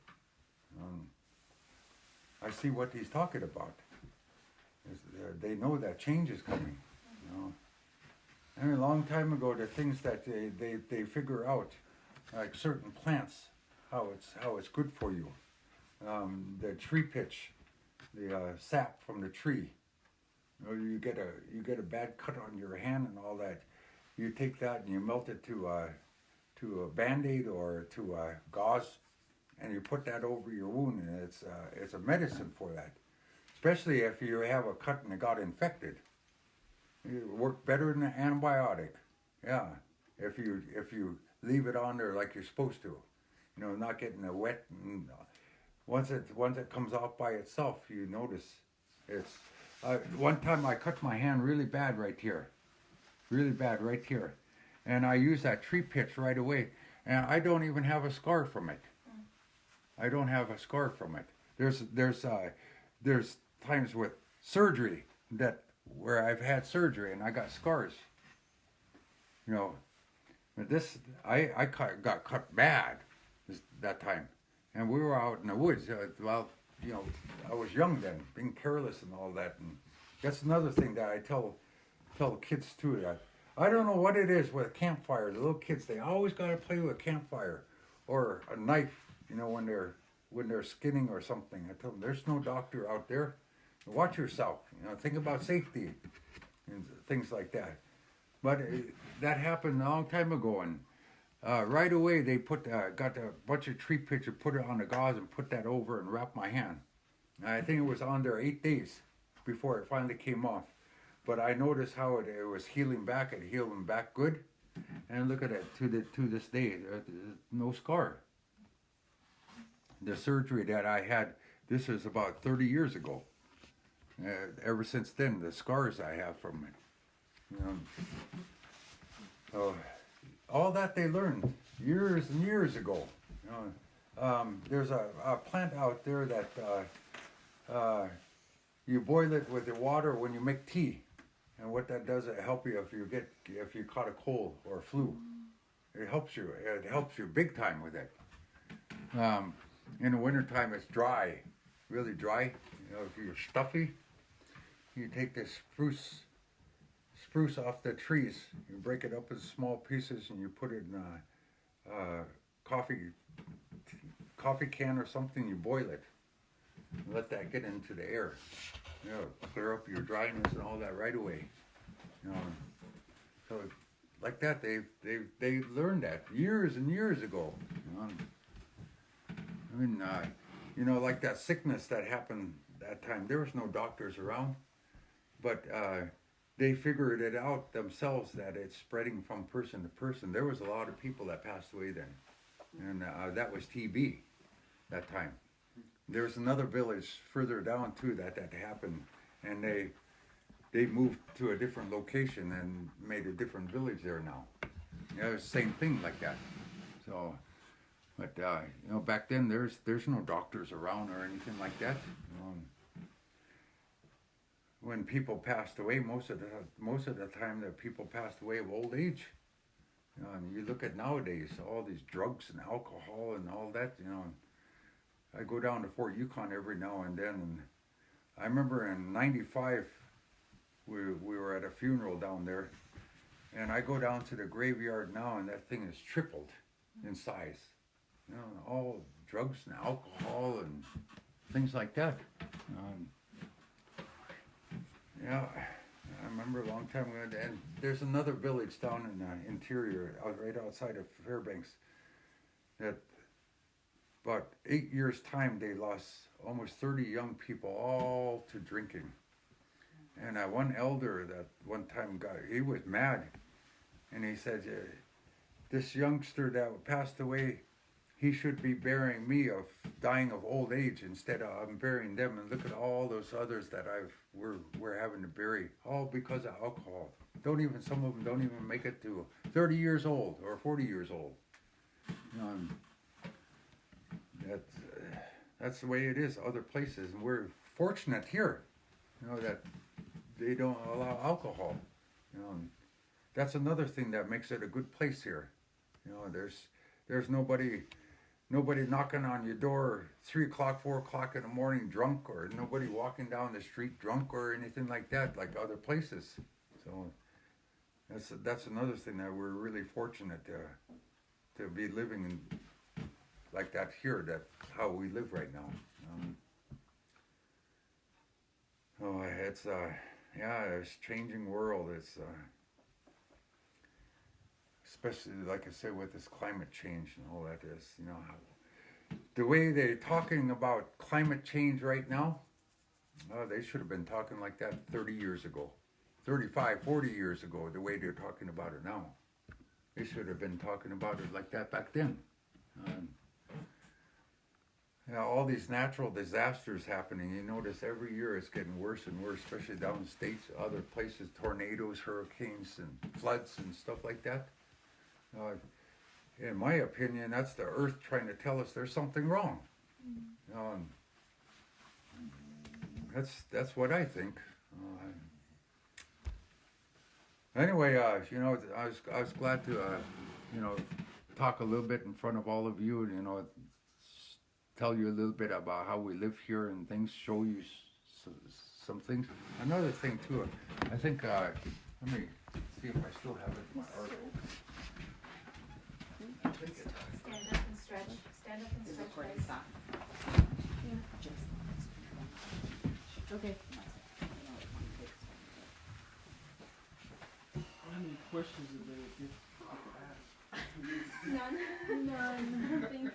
I see what he's talking about. They know that change is coming. You know, and a long time ago, the things that they figure out, like certain plants, how it's good for you. The tree pitch, the sap from the tree. You know, you get a bad cut on your hand and all that. You take that and you melt it to a Band-Aid or to a gauze, and you put that over your wound, and it's a medicine for that. Especially if you have a cut and it got infected. It work better than an antibiotic. Yeah, if you leave it on there like you're supposed to, you know, not getting it wet. And once it comes off by itself, you notice it's. One time I cut my hand really bad right here, and I used that tree pitch right away, and I don't even have a scar from it. I don't have a scar from it. There's times with surgery where I've had surgery and I got scars. You know, but this I got cut bad that time, and we were out in the woods. Well, you know, I was young then, being careless and all that, and that's another thing that I tell the kids too. That I don't know what it is with a campfire. The little kids, they always got to play with a campfire or a knife. You know, when they're skinning or something. I tell them, there's no doctor out there. Watch yourself. You know, think about safety and things like that. But that happened a long time ago, and right away they got a bunch of tree pitch and put it on the gauze and put that over and wrapped my hand. And I think it was on there 8 days before it finally came off. But I noticed how it was healing back. It healed back good, and look at it to this day, there's no scar. The surgery that I had, this is about 30 years ago. Ever since then, the scars I have from it. You know, so all that they learned years and years ago. You know, there's a plant out there that you boil it with the water when you make tea, and what that does, it help you if you caught a cold or a flu. It helps you. It helps you big time with it. In the wintertime, it's dry, really dry. You know, if you're stuffy, you take the spruce off the trees. You break it up into small pieces and you put it in a coffee can or something. You boil it. And let that get into the air. You know, clear up your dryness and all that right away. You know, so like that, they learned that years and years ago. You know. I mean, you know, like that sickness that happened that time, there was no doctors around, but they figured it out themselves that it's spreading from person to person. There was a lot of people that passed away then, and that was TB that time. There was another village further down too that happened, and they moved to a different location and made a different village there now. Yeah, it was the same thing like that. So. But you know, back then there's no doctors around or anything like that. When people passed away, most of the time that people passed away of old age. You know, and you look at nowadays, all these drugs and alcohol and all that. You know, I go down to Fort Yukon every now and then, and I remember in '95 we were at a funeral down there, and I go down to the graveyard now, and that thing has tripled in size. You know, all drugs and alcohol and things like that. Yeah, I remember a long time ago, and there's another village down in the interior, right outside of Fairbanks, that about 8 years' time they lost almost 30 young people all to drinking. And one elder that one time he was mad, and he said, this youngster that passed away, he should be burying me of dying of old age instead of I'm burying them. And look at all those others that we're having to bury, all because of alcohol. Some of them don't even make it to 30 years old or 40 years old. That's the way it is other places, and we're fortunate here, you know, that they don't allow alcohol. You know, and that's another thing that makes it a good place here. You know, there's nobody knocking on your door 3 o'clock, 4 o'clock in the morning drunk, or nobody walking down the street drunk or anything like that, like other places. So that's another thing that we're really fortunate to be living in like that here. That's how we live right now. It's it's changing world. It's especially, like I said, with this climate change and all that is, you know, the way they're talking about climate change right now, they should have been talking like that 30 years ago. 35, 40 years ago, the way they're talking about it now. They should have been talking about it like that back then. All these natural disasters happening, you notice every year it's getting worse and worse, especially down in the States, other places, tornadoes, hurricanes, and floods and stuff like that. In my opinion, that's the earth trying to tell us there's something wrong. That's what I think. Anyway, you know, I was glad to, you know, talk a little bit in front of all of you, and, you know, tell you a little bit about how we live here and things, show you some things. Another thing too, I think, let me see if I still have it in my article. Stand up and stretch, stand up and Is stretch, recording guys. stop. Okay. How many questions did they get asked? None. None. Thank.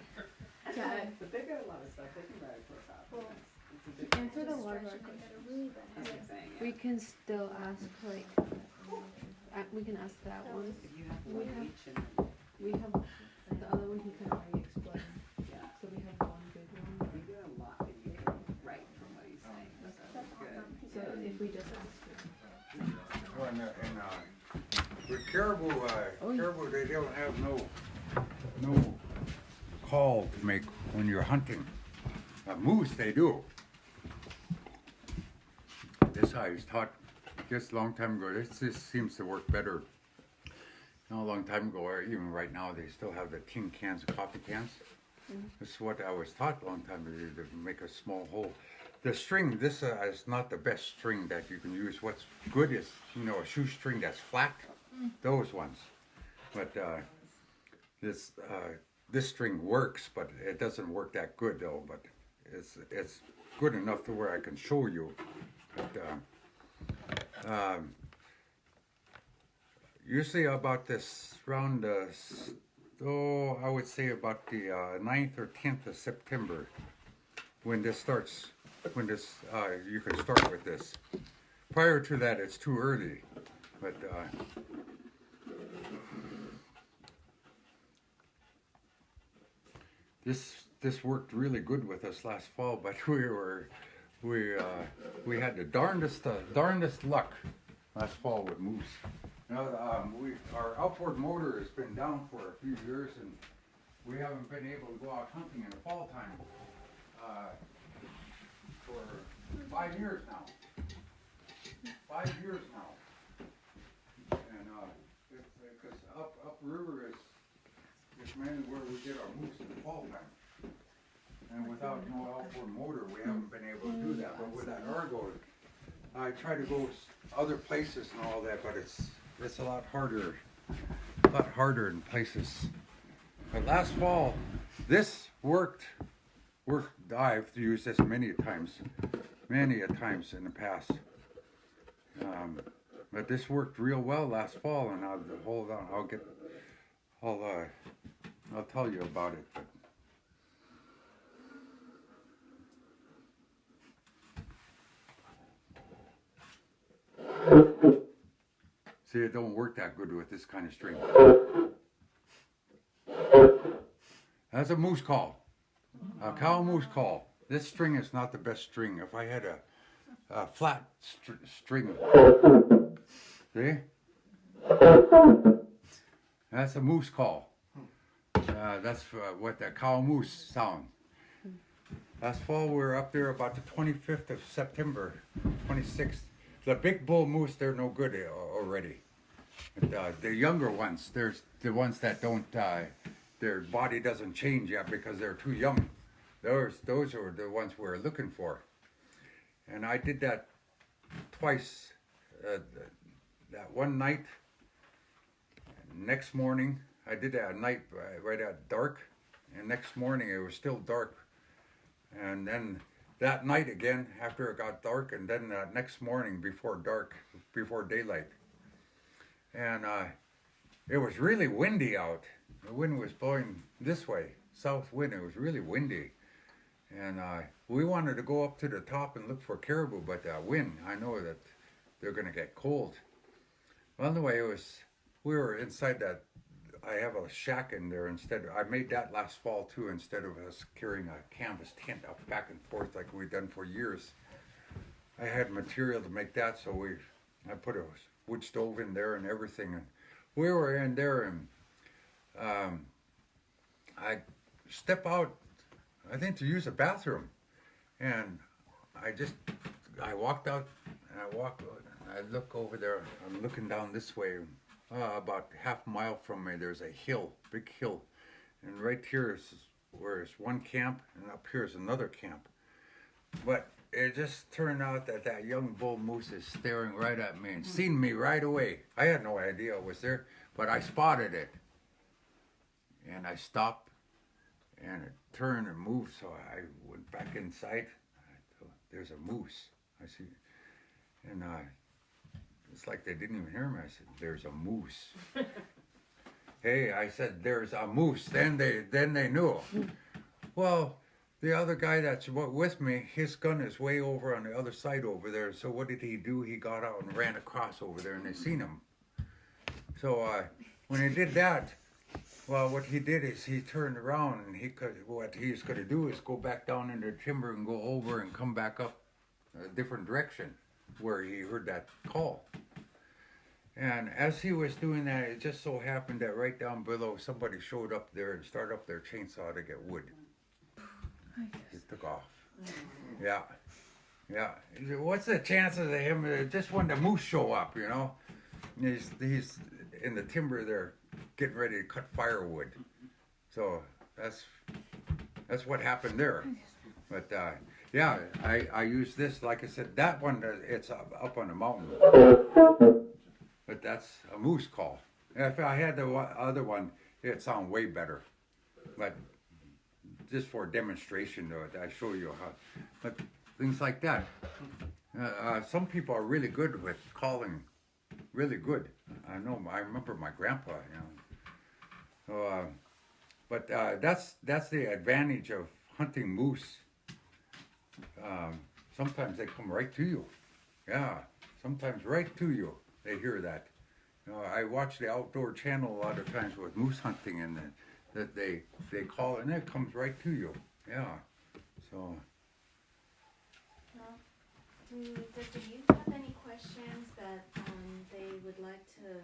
Yeah. But they got a lot of stuff they can write for about. Well, It's a big. answer the Just one stretching more and get question. a really bad That's what headache. I'm saying, We yeah. can still ask, like, we can ask that one. If you have we one have- each and then, We have, the other one he can already explain, yeah, so we have one good one. you get a lot that you can write from what he's saying, so That's it's good. awesome. So if we just ask him. Oh, and with caribou, caribou, they don't have no call to make when you're hunting. Moose, they do. This I was taught just a long time ago. This seems to work better. You know, a long time ago, or even right now, they still have the tin cans, coffee cans. This is what I was taught a long time ago, to make a small hole. The string, this is not the best string that you can use. What's good is, you know, a shoestring that's flat, those ones. But this string works, but it doesn't work that good though. But it's good enough to where I can show you. But usually about this around I would say about the 9th or 10th of September, when this starts, you can start with this. Prior to that, it's too early, but this worked really good with us last fall, but we had the darndest luck last fall with moose. Now, our outboard motor has been down for a few years, and we haven't been able to go out hunting in the fall time for 5 years now. 5 years now. And because upriver is mainly where we get our moose in the fall time. And without no outboard motor, we haven't been able to do that. But with that Argo, I try to go other places and all that, but it's a lot harder in places. But last fall, this worked. I've used this many a times in the past. But this worked real well last fall, and hold on, I'll tell you about it. But see, it don't work that good with this kind of string. That's a moose call, a cow moose call. This string is not the best string. If I had a flat string, see? That's a moose call. That's what the cow moose sound. Last fall we were up there about the 25th of September, 26th. The big bull moose, they're no good already. But, the younger ones, there's the ones that don't, their body doesn't change yet because they're too young. Those are the ones we're looking for. And I did that twice. That one night, next morning, I did that at night right at dark. And next morning it was still dark. And then that night again, after it got dark, and then next morning before daylight. And it was really windy out. The wind was blowing this way, south wind. It was really windy. And we wanted to go up to the top and look for caribou, but that wind, I know that they're gonna get cold. Well, anyway, we were inside that. I have a shack in there I made that last fall too, instead of us carrying a canvas tent up back and forth like we've done for years. I had material to make that, so I put a wood stove in there and everything, and we were in there, and I step out, I think, to use the bathroom, and I walked out, and I look over there, I'm looking down this way, about half a mile from me, there's a hill, big hill, and right here is where it's one camp, and up here is another camp. But it just turned out that young bull moose is staring right at me and seen me right away. I had no idea it was there, but I spotted it. And I stopped, and it turned and moved, so I went back inside. I thought, there's a moose. I see, and it's like they didn't even hear me. I said, there's a moose. Hey, I said, there's a moose. Then they knew. Well, the other guy that's with me, his gun is way over on the other side over there. So what did he do? He got out and ran across over there, and they seen him. So when he did that, well, what he did is he turned around, and what he's going to do is go back down into the timber and go over and come back up a different direction where he heard that call. And as he was doing that, it just so happened that right down below, somebody showed up there and started up their chainsaw to get wood. It took off. Yeah. What's the chances of him just when the moose show up, you know? He's in the timber there getting ready to cut firewood. So that's what happened there. But yeah, I use this, like I said, that one, it's up on the mountain. But that's a moose call. If I had the other one, it'd sound way better. But just for demonstration, though, I show you how. But things like that. Some people are really good with calling. Really good. I know. I remember my grandpa. You know. But that's the advantage of hunting moose. Sometimes they come right to you. Yeah. Sometimes right to you. They hear that. You know, I watch the Outdoor Channel a lot of times with moose hunting, and that they call, and it comes right to you. Yeah. So. Well, does the youth have any questions that they would like to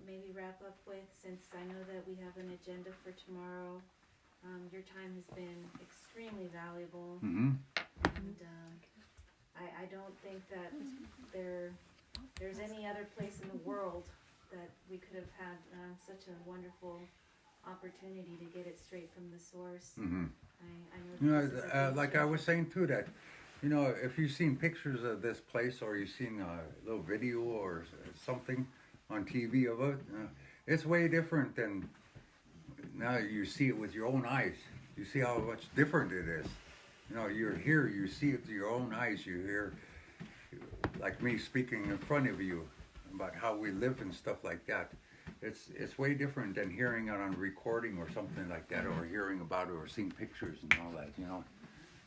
maybe wrap up with? Since I know that we have an agenda for tomorrow, your time has been extremely valuable, Mm-hmm. and I don't think that there's any other place in the world that we could have had such a wonderful opportunity to get it straight from the source. Mm-hmm. I know You that this is a know, game like I changer. was saying too, that, you know, if you've seen pictures of this place or you've seen a little video or something on TV of it, it's way different than now you see it with your own eyes. You see how much different it is. You know, you're here, you see it with your own eyes. You hear, like me speaking in front of you about how we live and stuff like that. It's way different than hearing it on recording or something like that, or hearing about it or seeing pictures and all that, you know.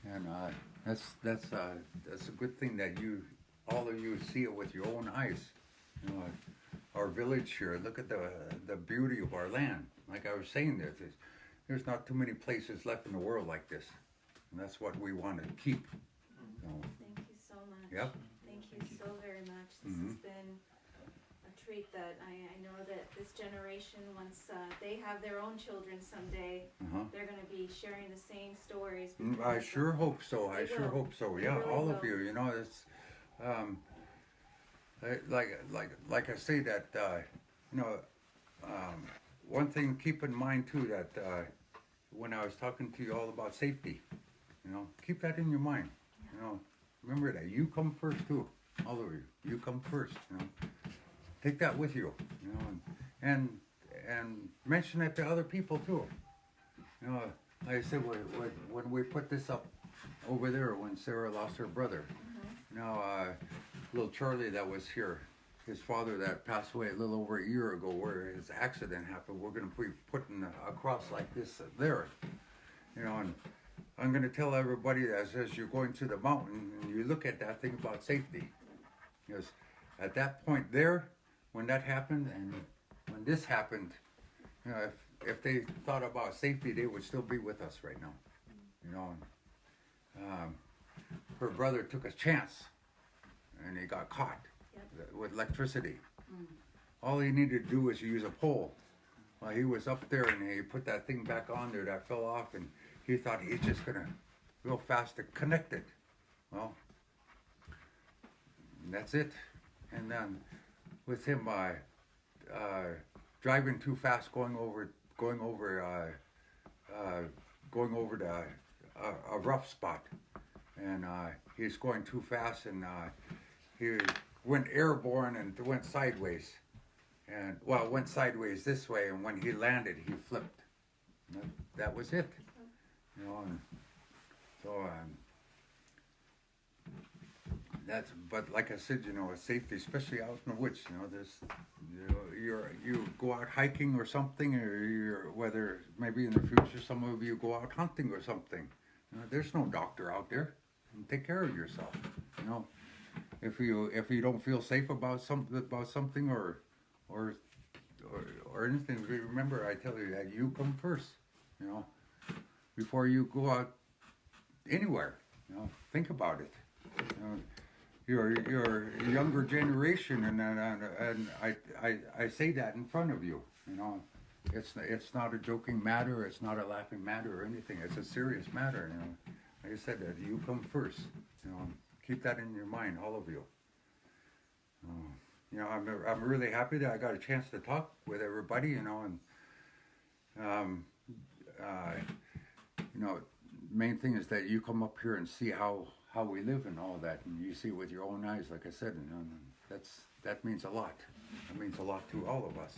And that's a good thing that all of you see it with your own eyes. You know, our village here. Look at the beauty of our land. Like I was saying, there's not too many places left in the world like this, and that's what we want to keep. So, Thank you so much. yep. Thank you so very much. This has been a treat that I know that this generation, once they have their own children someday, they're going to be sharing the same stories. I sure hope so. They I sure will. hope so. They Yeah, really all of will. you. You know, it's like I say that. You know, one thing keep in mind too, that when I was talking to you all about safety, you know, keep that in your mind. You know, remember that you come first too. All of you, you come first. You know, take that with you. You know, and mention it to other people too. You know, like I said, when we put this up over there, when Sarah lost her brother, you know, little Charlie that was here, his father that passed away a little over a year ago, where his accident happened, we're going to be putting a cross like this there, you know, and I'm going to tell everybody that as you're going to the mountain and you look at that, think about safety, because at that point there, when that happened and when this happened, you know, if they thought about safety, they would still be with us right now. You know, her brother took a chance and he got caught with electricity. All he needed to do was use a pole. Well, he was up there and he put that thing back on there that fell off, and he thought he's just gonna real fast to connect it. Well, that's it. And then with him driving too fast, going over a rough spot, and he's going too fast, and he went airborne and went sideways, and went sideways this way, and when he landed, he flipped. That was it, you know. And so that's. But like I said, you know, safety, especially out in the woods. You know, there's, you go out hiking or something, or whether maybe in the future some of you go out hunting or something. You know, there's no doctor out there. And take care of yourself. You know, if you don't feel safe about something or anything, remember I tell you that you come first. You know, before you go out anywhere. You know, think about it. You know, you're a younger generation, and I say that in front of you. You know, it's not a joking matter. It's not a laughing matter or anything. It's a serious matter. You know. Like I said, that you come first. You know, keep that in your mind, all of you. You know, I'm really happy that I got a chance to talk with everybody. You know, and you know, main thing is that you come up here and see how we live and all that, and you see it with your own eyes. Like I said, you know, that means a lot. That means a lot to all of us.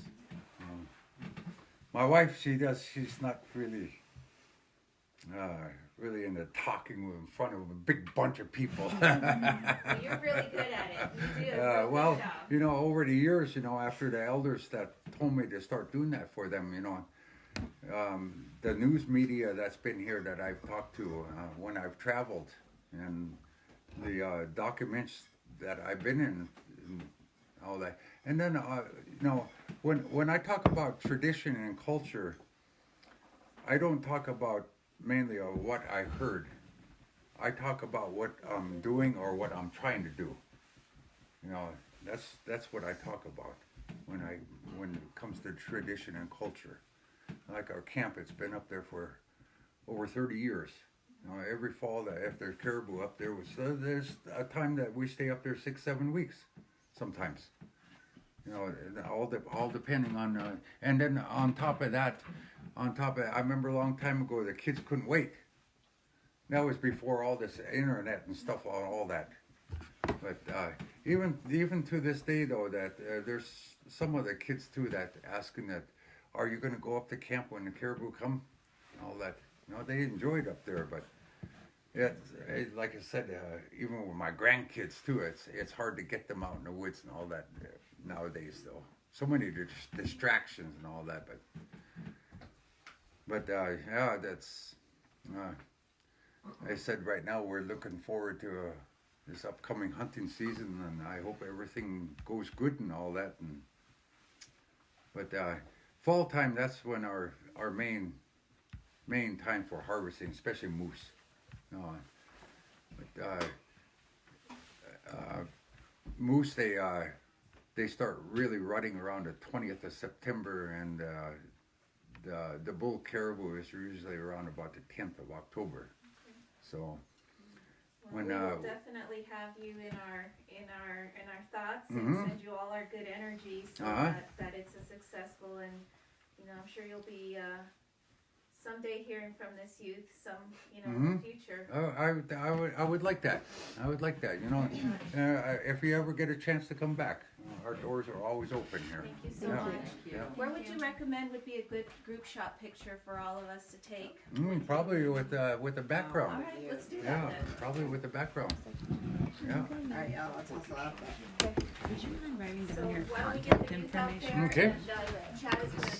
My wife, she's not really. Really into talking in front of a big bunch of people. Well, you're really good at it. You do. Well, good job. you know, over the years, you know, after the elders that told me to start doing that for them, you know, the news media that's been here that I've talked to when I've traveled, and the documents that I've been in, and all that, and then you know, when I talk about tradition and culture, I don't talk about mainly what I heard. I talk about what I'm doing or what I'm trying to do. You know, that's what I talk about when it comes to tradition and culture. Like our camp, it's been up there for over 30 years. You know, every fall that if there's caribou up there, there's a time that we stay up there 6-7 weeks, sometimes. You know, all depending on, and then on top of that, I remember a long time ago the kids couldn't wait. That was before all this internet and stuff, all that. But even to this day though, that there's some of the kids too that asking that, are you going to go up to camp when the caribou come? All that. You know, they enjoyed up there, but like I said, even with my grandkids too, it's hard to get them out in the woods and all that nowadays though. So many distractions and all that, but yeah, that's. I said right now we're looking forward to this upcoming hunting season, and I hope everything goes good and all that. But fall time, that's when our main time for harvesting, especially moose. Moose, they start really rutting around the 20th of September, and the bull caribou is usually around about the 10th of October. So Well, we will definitely have you in our thoughts and send you all our good energy so that it's a successful, and you know, I'm sure you'll be someday hearing from this youth in the future. I would like that. I would like that. You know, if you ever get a chance to come back, our doors are always open here. Thank you so much. Yeah. Where would you recommend would be a good group shot picture for all of us to take? Probably with the background. All right, let's do that Yeah, then. probably with the background. Yeah. Alright, y'all, let's hustle out there. Would you mind writing So down your why don't we get contact the youth out information? there, Okay. and Chad is gonna